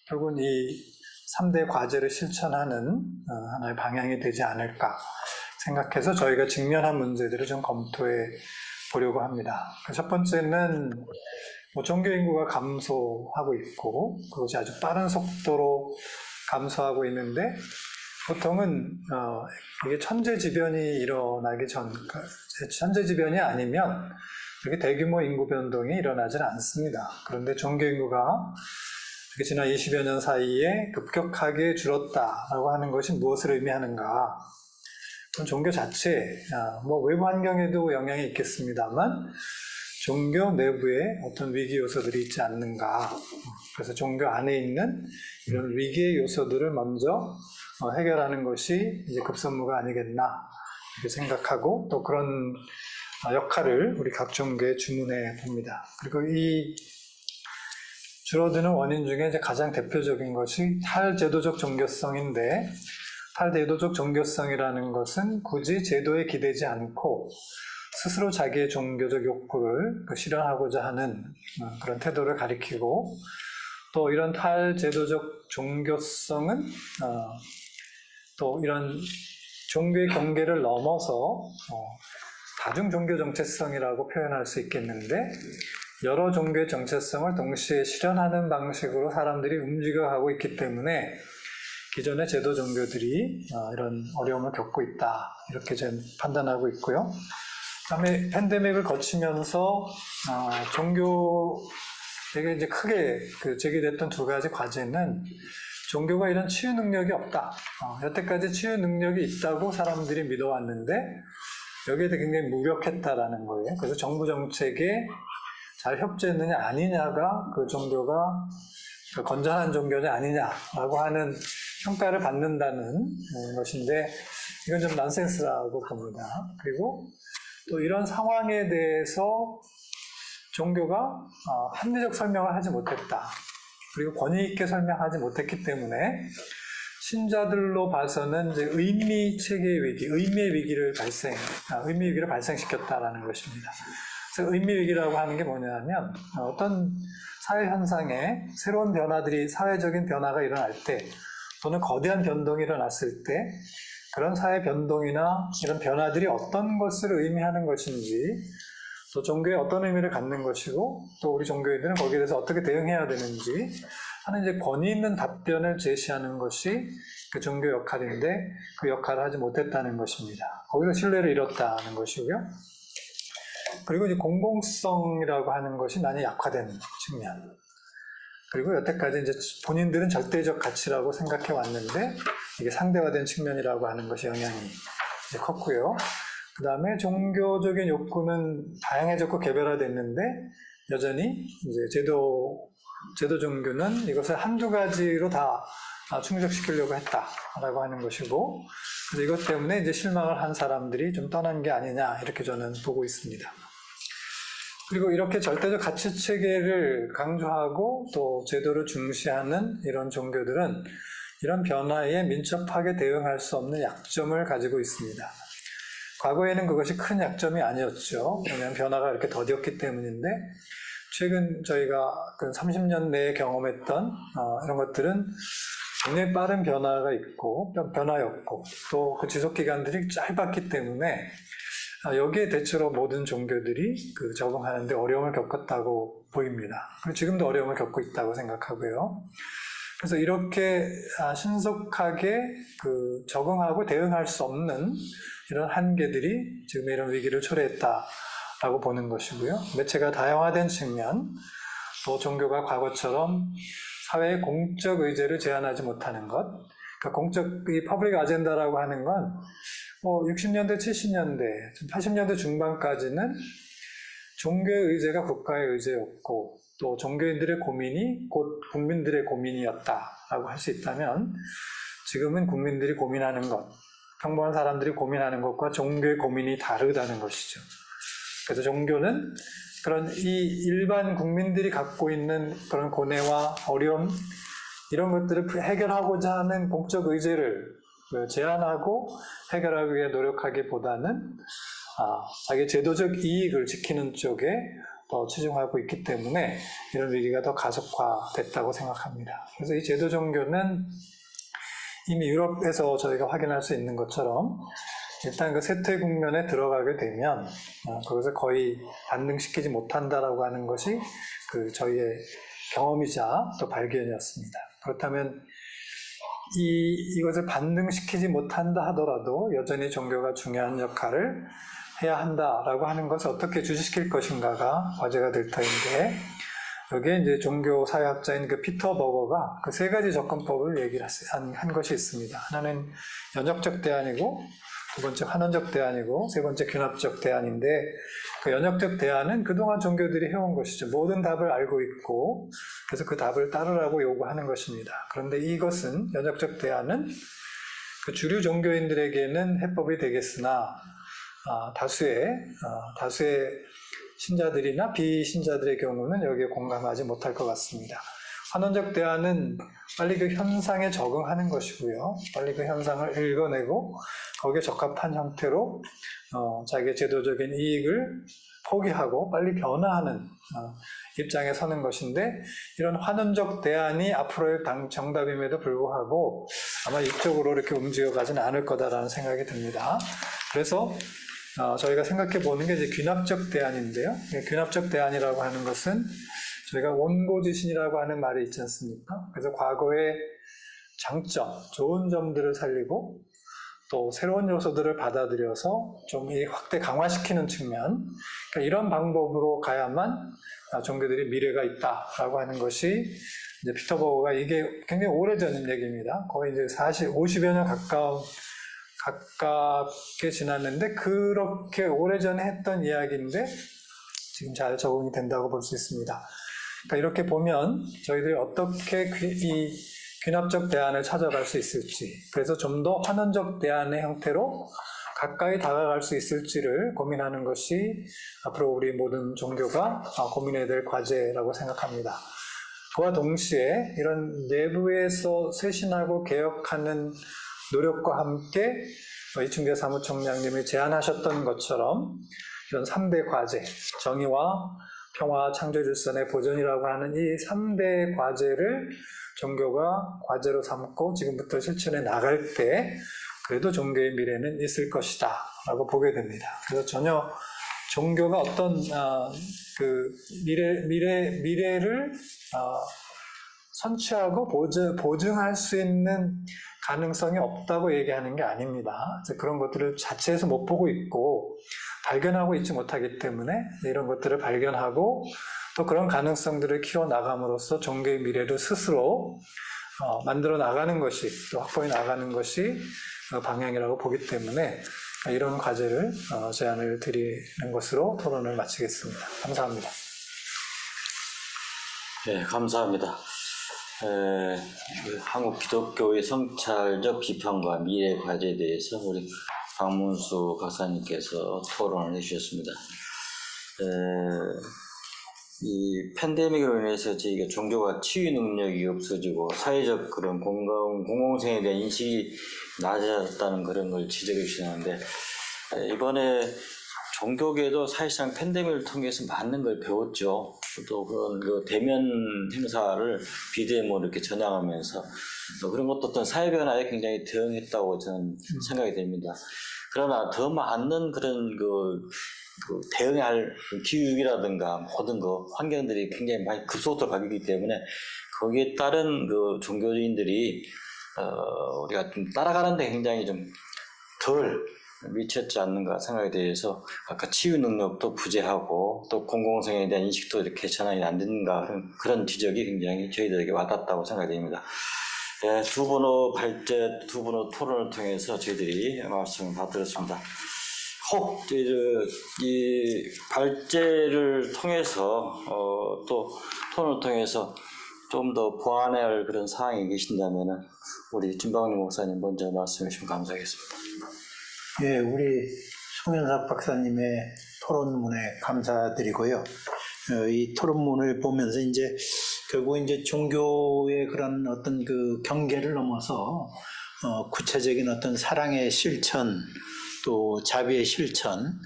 결국은 이 3대 과제를 실천하는 하나의 방향이 되지 않을까 생각해서 저희가 직면한 문제들을 좀 검토해 보려고 합니다. 첫 번째는 종교 인구가 감소하고 있고, 그것이 아주 빠른 속도로 감소하고 있는데, 보통은 이게 천재지변이 일어나기 전, 천재지변이 아니면 이렇게 대규모 인구 변동이 일어나지는 않습니다. 그런데 종교 인구가 지난 20여 년 사이에 급격하게 줄었다라고 하는 것이 무엇을 의미하는가? 그건 종교 자체, 뭐 외부 환경에도 영향이 있겠습니다만 종교 내부에 어떤 위기 요소들이 있지 않는가? 그래서 종교 안에 있는 이런 위기의 요소들을 먼저 해결하는 것이 이제 급선무가 아니겠나 이렇게 생각하고, 또 그런 역할을 우리 각 종교에 주문해 봅니다. 그리고 이 줄어드는 원인 중에 이제 가장 대표적인 것이 탈제도적 종교성인데, 탈제도적 종교성이라는 것은 굳이 제도에 기대지 않고 스스로 자기의 종교적 욕구를 실현하고자 하는 그런 태도를 가리키고, 또 이런 탈제도적 종교성은 또 이런 종교의 경계를 넘어서 다중 종교 정체성이라고 표현할 수 있겠는데, 여러 종교의 정체성을 동시에 실현하는 방식으로 사람들이 움직여가고 있기 때문에 기존의 제도 종교들이 이런 어려움을 겪고 있다, 이렇게 저는 판단하고 있고요. 그다음에 팬데믹을 거치면서 종교에게 이제 크게 제기됐던 두 가지 과제는 종교가 이런 치유 능력이 없다. 여태까지 치유 능력이 있다고 사람들이 믿어왔는데 여기에 대해 굉장히 무력했다라는 거예요. 그래서 정부 정책에 잘 협조했느냐 아니냐가 그 종교가 건전한 종교냐 아니냐라고 하는 평가를 받는다는 것인데, 이건 좀 난센스라고 봅니다. 그리고 또 이런 상황에 대해서 종교가 합리적 설명을 하지 못했다. 그리고 권위 있게 설명하지 못했기 때문에 신자들로 봐서는 이제 의미 체계의 위기, 의미의 위기를 발생시켰다라는 것입니다. 그래서 의미 위기라고 하는 게 뭐냐면, 어떤 사회 현상에 새로운 변화들이, 사회적인 변화가 일어날 때, 또는 거대한 변동이 일어났을 때, 그런 사회 변동이나 이런 변화들이 어떤 것을 의미하는 것인지, 또 종교에 어떤 의미를 갖는 것이고, 또 우리 종교인들은 거기에 대해서 어떻게 대응해야 되는지 하는 이제 권위 있는 답변을 제시하는 것이 그 종교 역할인데, 그 역할을 하지 못했다는 것입니다. 거기서 신뢰를 잃었다는 것이고요. 그리고 이제 공공성이라고 하는 것이 많이 약화된 측면. 그리고 여태까지 이제 본인들은 절대적 가치라고 생각해 왔는데 이게 상대화된 측면이라고 하는 것이 영향이 이제 컸고요. 그 다음에 종교적인 욕구는 다양해졌고 개별화됐는데 여전히 이제 제도 종교는 이것을 한두 가지로 다 충족시키려고 했다라고 하는 것이고, 그래서 이것 때문에 이제 실망을 한 사람들이 좀 떠난 게 아니냐, 이렇게 저는 보고 있습니다. 그리고 이렇게 절대적 가치 체계를 강조하고 또 제도를 중시하는 이런 종교들은 이런 변화에 민첩하게 대응할 수 없는 약점을 가지고 있습니다. 과거에는 그것이 큰 약점이 아니었죠. 왜냐하면 변화가 이렇게 더뎠기 때문인데, 최근 저희가 그 30년 내에 경험했던 이런 것들은 굉장히 빠른 변화였고, 또 그 지속 기간들이 짧았기 때문에 여기에 대체로 모든 종교들이 적응하는데 어려움을 겪었다고 보입니다. 그리고 지금도 어려움을 겪고 있다고 생각하고요. 그래서 이렇게 신속하게 적응하고 대응할 수 없는 이런 한계들이 지금 이런 위기를 초래했다라고 보는 것이고요. 매체가 다양화된 측면, 또 종교가 과거처럼 사회의 공적 의제를 제한하지 못하는 것, 그러니까 이 퍼블릭 아젠다라고 하는 건 60년대, 70년대, 80년대 중반까지는 종교의 의제가 국가의 의제였고 또 종교인들의 고민이 곧 국민들의 고민이었다라고 할 수 있다면 지금은 국민들이 고민하는 것, 평범한 사람들이 고민하는 것과 종교의 고민이 다르다는 것이죠. 그래서 종교는 그런 이 일반 국민들이 갖고 있는 그런 고뇌와 어려움 이런 것들을 해결하고자 하는 공적 의제를 제한하고 해결하기 위해 노력하기보다는 자기 제도적 이익을 지키는 쪽에 더 치중하고 있기 때문에 이런 위기가 더 가속화됐다고 생각합니다. 그래서 이 제도 종교는 이미 유럽에서 저희가 확인할 수 있는 것처럼 일단 그 쇠퇴 국면에 들어가게 되면 그것을 거의 반등시키지 못한다라고 하는 것이 저희의 경험이자 또 발견이었습니다. 그렇다면 이것을 반등시키지 못한다 하더라도 여전히 종교가 중요한 역할을 해야 한다라고 하는 것을 어떻게 주시킬 것인가가 과제가 될 터인데 여기에 이제 종교 사회학자인 피터 버거가 세 가지 접근법을 얘기를 한 것이 있습니다. 하나는 연역적 대안이고, 두 번째 환원적 대안이고, 세 번째 균합적 대안인데 그 연역적 대안은 그동안 종교들이 해온 것이죠. 모든 답을 알고 있고 그래서 그 답을 따르라고 요구하는 것입니다. 그런데 이것은 연역적 대안은 주류 종교인들에게는 해법이 되겠으나 다수의 신자들이나 비신자들의 경우는 여기에 공감하지 못할 것 같습니다. 환원적 대안은 빨리 그 현상에 적응하는 것이고요. 빨리 그 현상을 읽어내고 거기에 적합한 형태로 자기의 제도적인 이익을 포기하고 빨리 변화하는 입장에 서는 것인데 이런 환원적 대안이 앞으로의 정답임에도 불구하고 아마 이쪽으로 이렇게 움직여가지는 않을 거다라는 생각이 듭니다. 그래서 저희가 생각해 보는 게 이제 균합적 대안인데요. 균합적 대안이라고 하는 것은 저희가 원고지신이라고 하는 말이 있지 않습니까? 그래서 과거의 장점, 좋은 점들을 살리고 또 새로운 요소들을 받아들여서 좀 확대 강화시키는 측면, 그러니까 이런 방법으로 가야만 종교들이 미래가 있다라고 하는 것이 이제 피터 버거가 이게 굉장히 오래전 얘기입니다. 거의 이제 50여 년 가깝게 지났는데 그렇게 오래전에 했던 이야기인데 지금 잘 적응이 된다고 볼 수 있습니다. 그러니까 이렇게 보면 저희들이 어떻게 이 균합적 대안을 찾아갈 수 있을지, 그래서 좀 더 환원적 대안의 형태로 가까이 다가갈 수 있을지를 고민하는 것이 앞으로 우리 모든 종교가 고민해야 될 과제라고 생각합니다. 그와 동시에 이런 내부에서 쇄신하고 개혁하는 노력과 함께 이충재 사무총장님이 제안하셨던 것처럼 이런 3대 과제, 정의와 평화, 창조질선의 보존이라고 하는 이 3대 과제를 종교가 과제로 삼고 지금부터 실천해 나갈 때 그래도 종교의 미래는 있을 것이다 라고 보게 됩니다. 그래서 전혀 종교가 어떤 미래를 선취하고 보증할 수 있는 가능성이 없다고 얘기하는 게 아닙니다. 그런 것들을 자체에서 못 보고 있고 발견하고 있지 못하기 때문에 이런 것들을 발견하고 또 그런 가능성들을 키워나감으로써 종교의 미래를 스스로 만들어 나가는 것이 또 확보해 나가는 것이 방향이라고 보기 때문에 이런 과제를 제안을 드리는 것으로 토론을 마치겠습니다. 감사합니다. 네, 감사합니다. 한국 기독교의 성찰적 비판과 미래 과제에 대해서 우리 박문수 박사님께서 토론을 해주셨습니다. 이 팬데믹으로 인해서 저희가 종교가 치유 능력이 없어지고 사회적 그런 공공성에 대한 인식이 낮아졌다는 그런 걸 지적해 주시는데 이번에 종교계도 사실상 팬데믹을 통해서 많은 걸 배웠죠. 또 그런 대면 행사를 비대면으로 이렇게 전향하면서 또 그런 것도 어떤 사회 변화에 굉장히 대응했다고 저는 생각이 됩니다. 그러나 더 많은 그런 그 대응할 그 기후위기라든가 모든 그 환경들이 굉장히 많이 급속도로 바뀌기 때문에 거기에 따른 그 종교인들이 우리가 좀 따라가는데 굉장히 좀 덜 미쳤지 않는가 생각에 대해서 아까 치유 능력도 부재하고 또 공공성에 대한 인식도 이렇게 전환이 안 되는가 그런 지적이 굉장히 저희들에게 와닿았다고 생각됩니다. 네, 두 번호 발제, 두 번호 토론을 통해서 저희들이 말씀을 받들었습니다. 혹 이 발제를 통해서 또 토론을 통해서 좀 더 보완해야 할 그런 사항이 계신다면은 우리 진방님 목사님 먼저 말씀해 주시면 감사하겠습니다. 예, 우리 송현석 박사님의 토론문에 감사드리고요. 이 토론문을 보면서 이제 결국 이제 종교의 그런 어떤 그 경계를 넘어서 구체적인 어떤 사랑의 실천, 또 자비의 실천,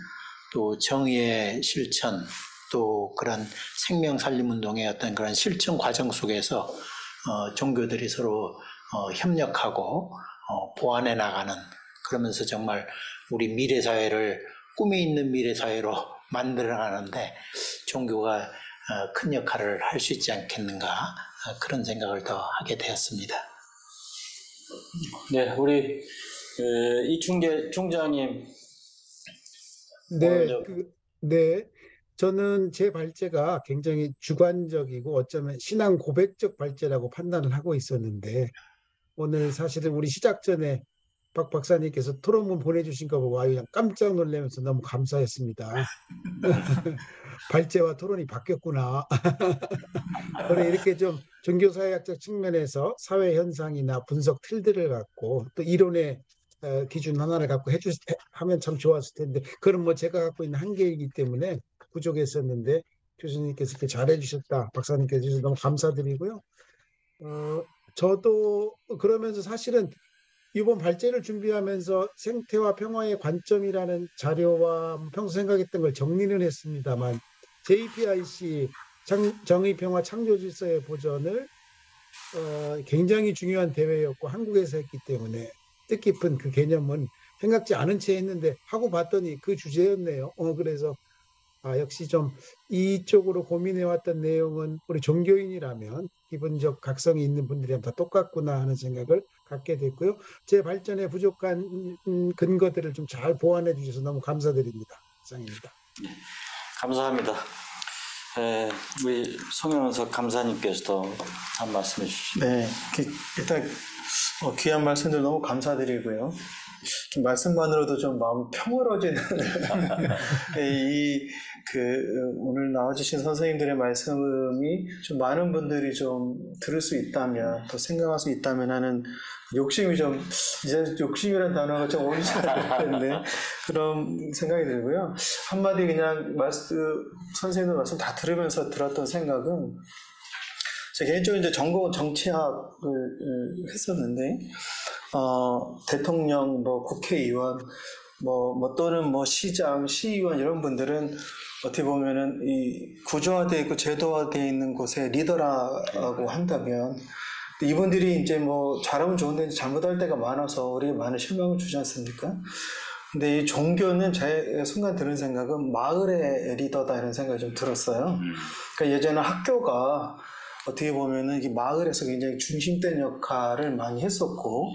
또 정의의 실천, 또 그런 생명 살림 운동의 어떤 그런 실천 과정 속에서 종교들이 서로 협력하고 보완해 나가는, 그러면서 정말 우리 미래 사회를 꿈이 있는 미래 사회로 만들어 가는데 종교가 큰 역할을 할 수 있지 않겠는가, 그런 생각을 더 하게 되었습니다. 네, 우리 이충계 총장님. 네, 네. 저는 제 발제가 굉장히 주관적이고 어쩌면 신앙 고백적 발제라고 판단을 하고 있었는데, 오늘 사실은 우리 시작 전에 박 박사님께서 토론문 보내주신 거 보고 그냥 깜짝 놀라면서 너무 감사했습니다. 발제와 토론이 바뀌었구나. 그래, 이렇게 좀 종교사회학적 측면에서 사회 현상이나 분석 틀들을 갖고 또 이론의 기준 하나를 갖고 하면 참 좋았을 텐데, 그건 뭐 제가 갖고 있는 한계이기 때문에 부족했었는데 교수님께서 이렇게 잘해주셨다, 박사님께서 해주셔서 너무 감사드리고요. 저도 그러면서 사실은 이번 발제를 준비하면서 생태와 평화의 관점이라는 자료와 평소 생각했던 걸 정리는 했습니다만, JPIC 정의평화 창조질서의 보전을 굉장히 중요한 대회였고 한국에서 했기 때문에 뜻깊은 그 개념은 생각지 않은 채 했는데 하고 봤더니 그 주제였네요. 그래서 역시 좀 이쪽으로 고민해왔던 내용은 우리 종교인이라면 기본적 각성이 있는 분들이랑 다 똑같구나 하는 생각을 갖게 됐고요. 제 발전에 부족한 근거들을 좀 잘 보완해 주셔서 너무 감사드립니다. 이상입니다. 네, 감사합니다. 우리 송영석 감사님께서도 한 말씀해 주시죠. 네, 일단 귀한 말씀들 너무 감사드리고요. 말씀만으로도 좀 마음 평화로워지는 오늘 나와주신 선생님들의 말씀이 좀 많은 분들이 좀 들을 수 있다면, 또 생각할 수 있다면 하는 욕심이 좀, 이제 욕심이라는 단어가 좀 어울리지 않을 텐데 그런 생각이 들고요. 한마디 그냥 선생님들 말씀 다 들으면서 들었던 생각은, 제가 개인적으로 이제 전공은 정치학을 했었는데, 대통령, 국회의원, 또는 시장, 시의원 이런 분들은 어떻게 보면은 이 구조화되어 있고 제도화되어 있는 곳에 리더라고 한다면, 이분들이 이제 잘하면 좋은데 잘못할 때가 많아서 우리에게 많은 실망을 주지 않습니까? 근데 이 종교는 제 순간 드는 생각은 마을의 리더다 이런 생각이 좀 들었어요. 그러니까 예전에 학교가 어떻게 보면은 이 마을에서 굉장히 중심된 역할을 많이 했었고,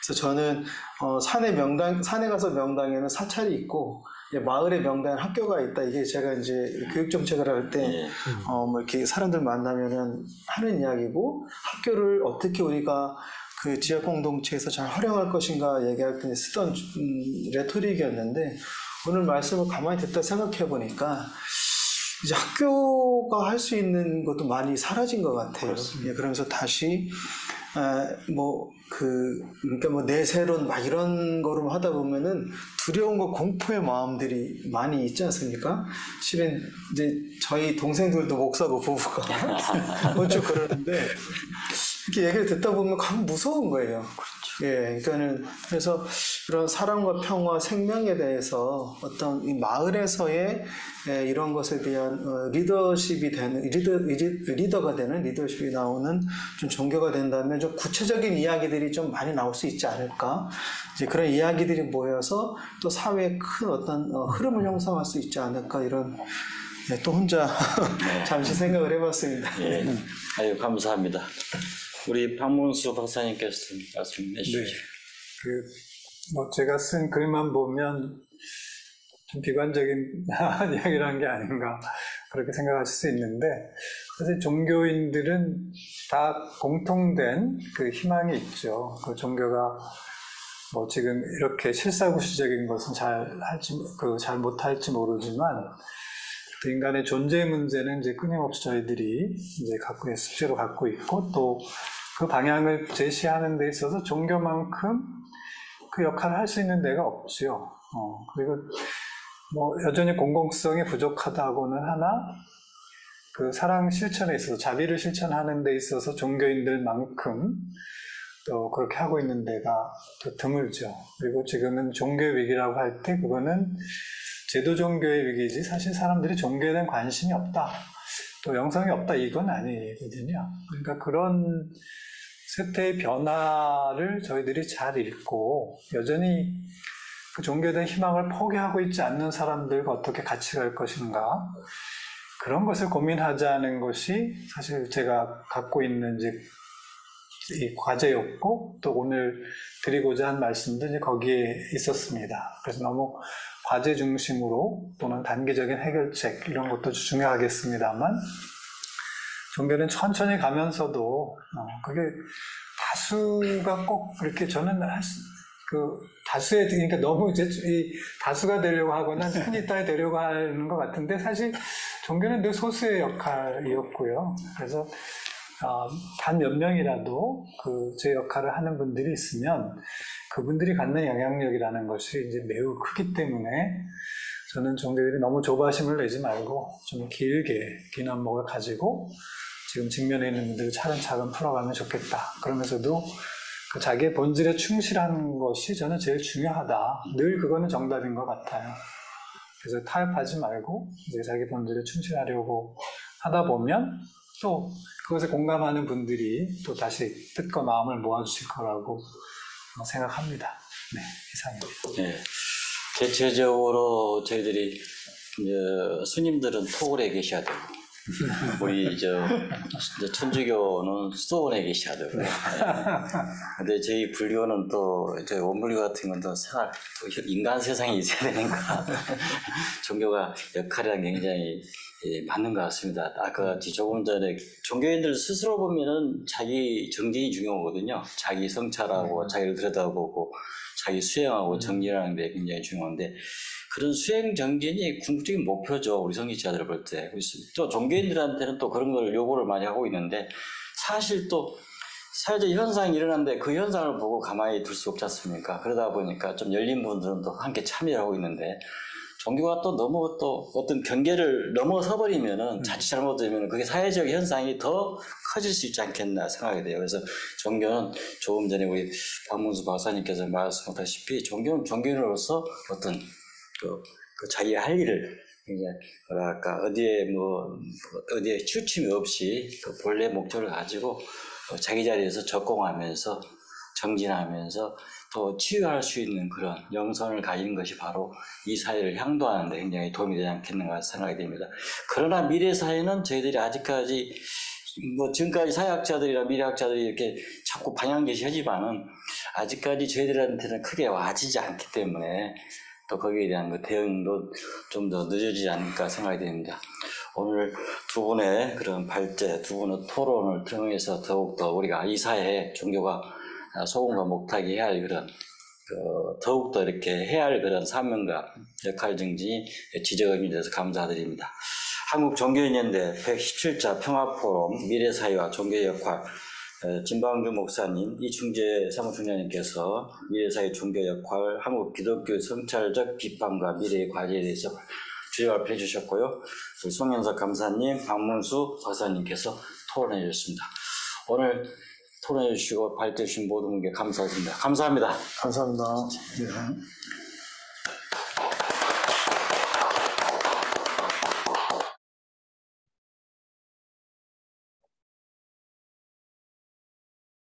그래서 저는 산에 가서 명당에는 사찰이 있고 마을의 명당에 학교가 있다. 이게 제가 이제 교육 정책을 할 때 이렇게 사람들 만나면은 하는 이야기고, 학교를 어떻게 우리가 그 지역 공동체에서 잘 활용할 것인가 얘기할 때 쓰던 레토릭이었는데, 오늘 말씀을 가만히 듣다 생각해 보니까 이제 학교가 할 수 있는 것도 많이 사라진 것 같아요. 예, 그러면서 다시 그러니까 내세론 이런 거를 하다 보면은 두려움과 공포의 마음들이 많이 있지 않습니까? 실은 이제 저희 동생들도 목사고 부부가 어쩌고 그러는데, 이렇게 얘기를 듣다 보면 가끔 무서운 거예요. 예, 그러니까는 그래서 그런 사랑과 평화, 생명에 대해서 어떤 이 마을에서의 이런 것에 대한 리더십이 되는 리더가 되는 리더십이 나오는 좀 종교가 된다면 좀 구체적인 이야기들이 좀 많이 나올 수 있지 않을까? 이제 그런 이야기들이 모여서 또 사회에 큰 어떤 흐름을 형성할 수 있지 않을까 이런 또 혼자 잠시 생각을 해봤습니다. 예. 아유, 감사합니다. 우리 박문수 박사님께서 말씀해 주시죠. 제가 쓴 글만 보면 좀 비관적인 이야기를 한 게 아닌가 그렇게 생각하실 수 있는데, 사실 종교인들은 다 공통된 그 희망이 있죠. 그 종교가 지금 이렇게 실사구시적인 것은 잘 못할지 모르지만, 인간의 존재 문제는 이제 끊임없이 저희들이 이제 숙제로 갖고 있고, 또 그 방향을 제시하는 데 있어서 종교만큼 그 역할을 할 수 있는 데가 없지요. 그리고 여전히 공공성이 부족하다고는 하나, 그 사랑 실천에 있어서, 자비를 실천하는 데 있어서 종교인들만큼 또 그렇게 하고 있는 데가 더 드물죠. 그리고 지금은 종교의 위기라고 할 때 그거는 제도 종교의 위기지, 사실 사람들이 종교에 대한 관심이 없다, 또 영성이 없다, 이건 아니거든요. 그러니까 그런 세태의 변화를 저희들이 잘 읽고, 여전히 그 종교에 대한 희망을 포기하고 있지 않는 사람들과 어떻게 같이 갈 것인가, 그런 것을 고민하자는 것이 사실 제가 갖고 있는 이제 이 과제였고, 또 오늘 드리고자 한 말씀도 이제 거기에 있었습니다. 그래서 너무 과제 중심으로 또는 단기적인 해결책 이런 것도 중요하겠습니다만, 종교는 천천히 가면서도 그게 다수가 꼭 그렇게, 저는 다수에, 그러니까 너무 이제 이 다수가 되려고 하거나 큰이따에 되려고 하는 것 같은데, 사실 종교는 늘 소수의 역할이었고요. 그래서 단 몇 명이라도 제 역할을 하는 분들이 있으면 그분들이 갖는 영향력이라는 것이 이제 매우 크기 때문에, 저는 종교들이 너무 조바심을 내지 말고 좀 길게 긴 안목을 가지고 지금 직면에 있는 분들을 차근차근 풀어가면 좋겠다. 그러면서도 자기의 본질에 충실한 것이 저는 제일 중요하다. 늘 그거는 정답인 것 같아요. 그래서 타협하지 말고 이제 자기 본질에 충실하려고 하다 보면 또 그것에 공감하는 분들이 또 다시 뜻과 마음을 모아주실 거라고 생각합니다. 네, 이상입니다. 네. 대체적으로 저희들이 스님들은 토굴에 계셔야 되고, 우리 천주교는 수도원에 계셔야 되고, 근데 저희 불교는 또 원불교 같은 건 또 인간 세상에 있어야 되니까 종교가 역할이랑 굉장히 맞는 것 같습니다. 아까 조금 전에 종교인들 스스로 보면은 자기 정진이 중요하거든요. 자기 성찰하고 자기를 들여다보고 자기 수행하고 정진하는 데 굉장히 중요한데, 그런 수행 정진이 궁극적인 목표죠. 우리 성직자들을 볼 때. 또 종교인들한테는 또 그런 걸 요구를 많이 하고 있는데, 사실 또 사회적 현상이 일어나는데 그 현상을 보고 가만히 둘 수 없지 않습니까? 그러다 보니까 좀 열린 분들은 또 함께 참여하고 있는데, 종교가 또 너무 또 어떤 경계를 넘어서 버리면은, 자칫 잘못되면 그게 사회적 현상이 더 커질 수 있지 않겠나 생각이 돼요. 그래서 종교는 조금 전에 우리 박문수 박사님께서 말씀하셨다시피, 종교는 종교인으로서 어떤 자기가 할 일을 어디에 치우침이 없이 본래 목적을 가지고 자기 자리에서 적공하면서 정진하면서 또 치유할 수 있는 그런 영성을 가진 것이 바로 이 사회를 향도하는 데 굉장히 도움이 되지 않겠는가 생각이 됩니다. 그러나 미래 사회는 저희들이 아직까지 지금까지 사회학자들이나 미래학자들이 이렇게 자꾸 방향 제시하지만은 아직까지 저희들한테는 크게 와지지 않기 때문에 또 거기에 대한 대응도 좀 더 늦어지지 않을까 생각이 됩니다. 오늘 두 분의 그런 발제, 두 분의 토론을 통해서 더욱더 우리가 이 사회에 종교가 소금과 목탁이 해야 할 그런 더욱더 이렇게 해야 할 그런 사명과 역할 정진이 지적이 돼서 감사드립니다. 한국종교인연대 117차 평화포럼 미래사회와 종교의 역할, 진방주 목사님, 이충재 사무총장님께서 미래사회 종교 역할, 한국 기독교 성찰적 비판과 미래의 과제에 대해서 주요 발표해 주셨고요. 우리 송현석 감사님, 박문수 박사님께서 토론해 주셨습니다. 오늘 토론해 주시고 발표해 주신 모든 분께 감사드립니다. 감사합니다. 감사합니다. 네.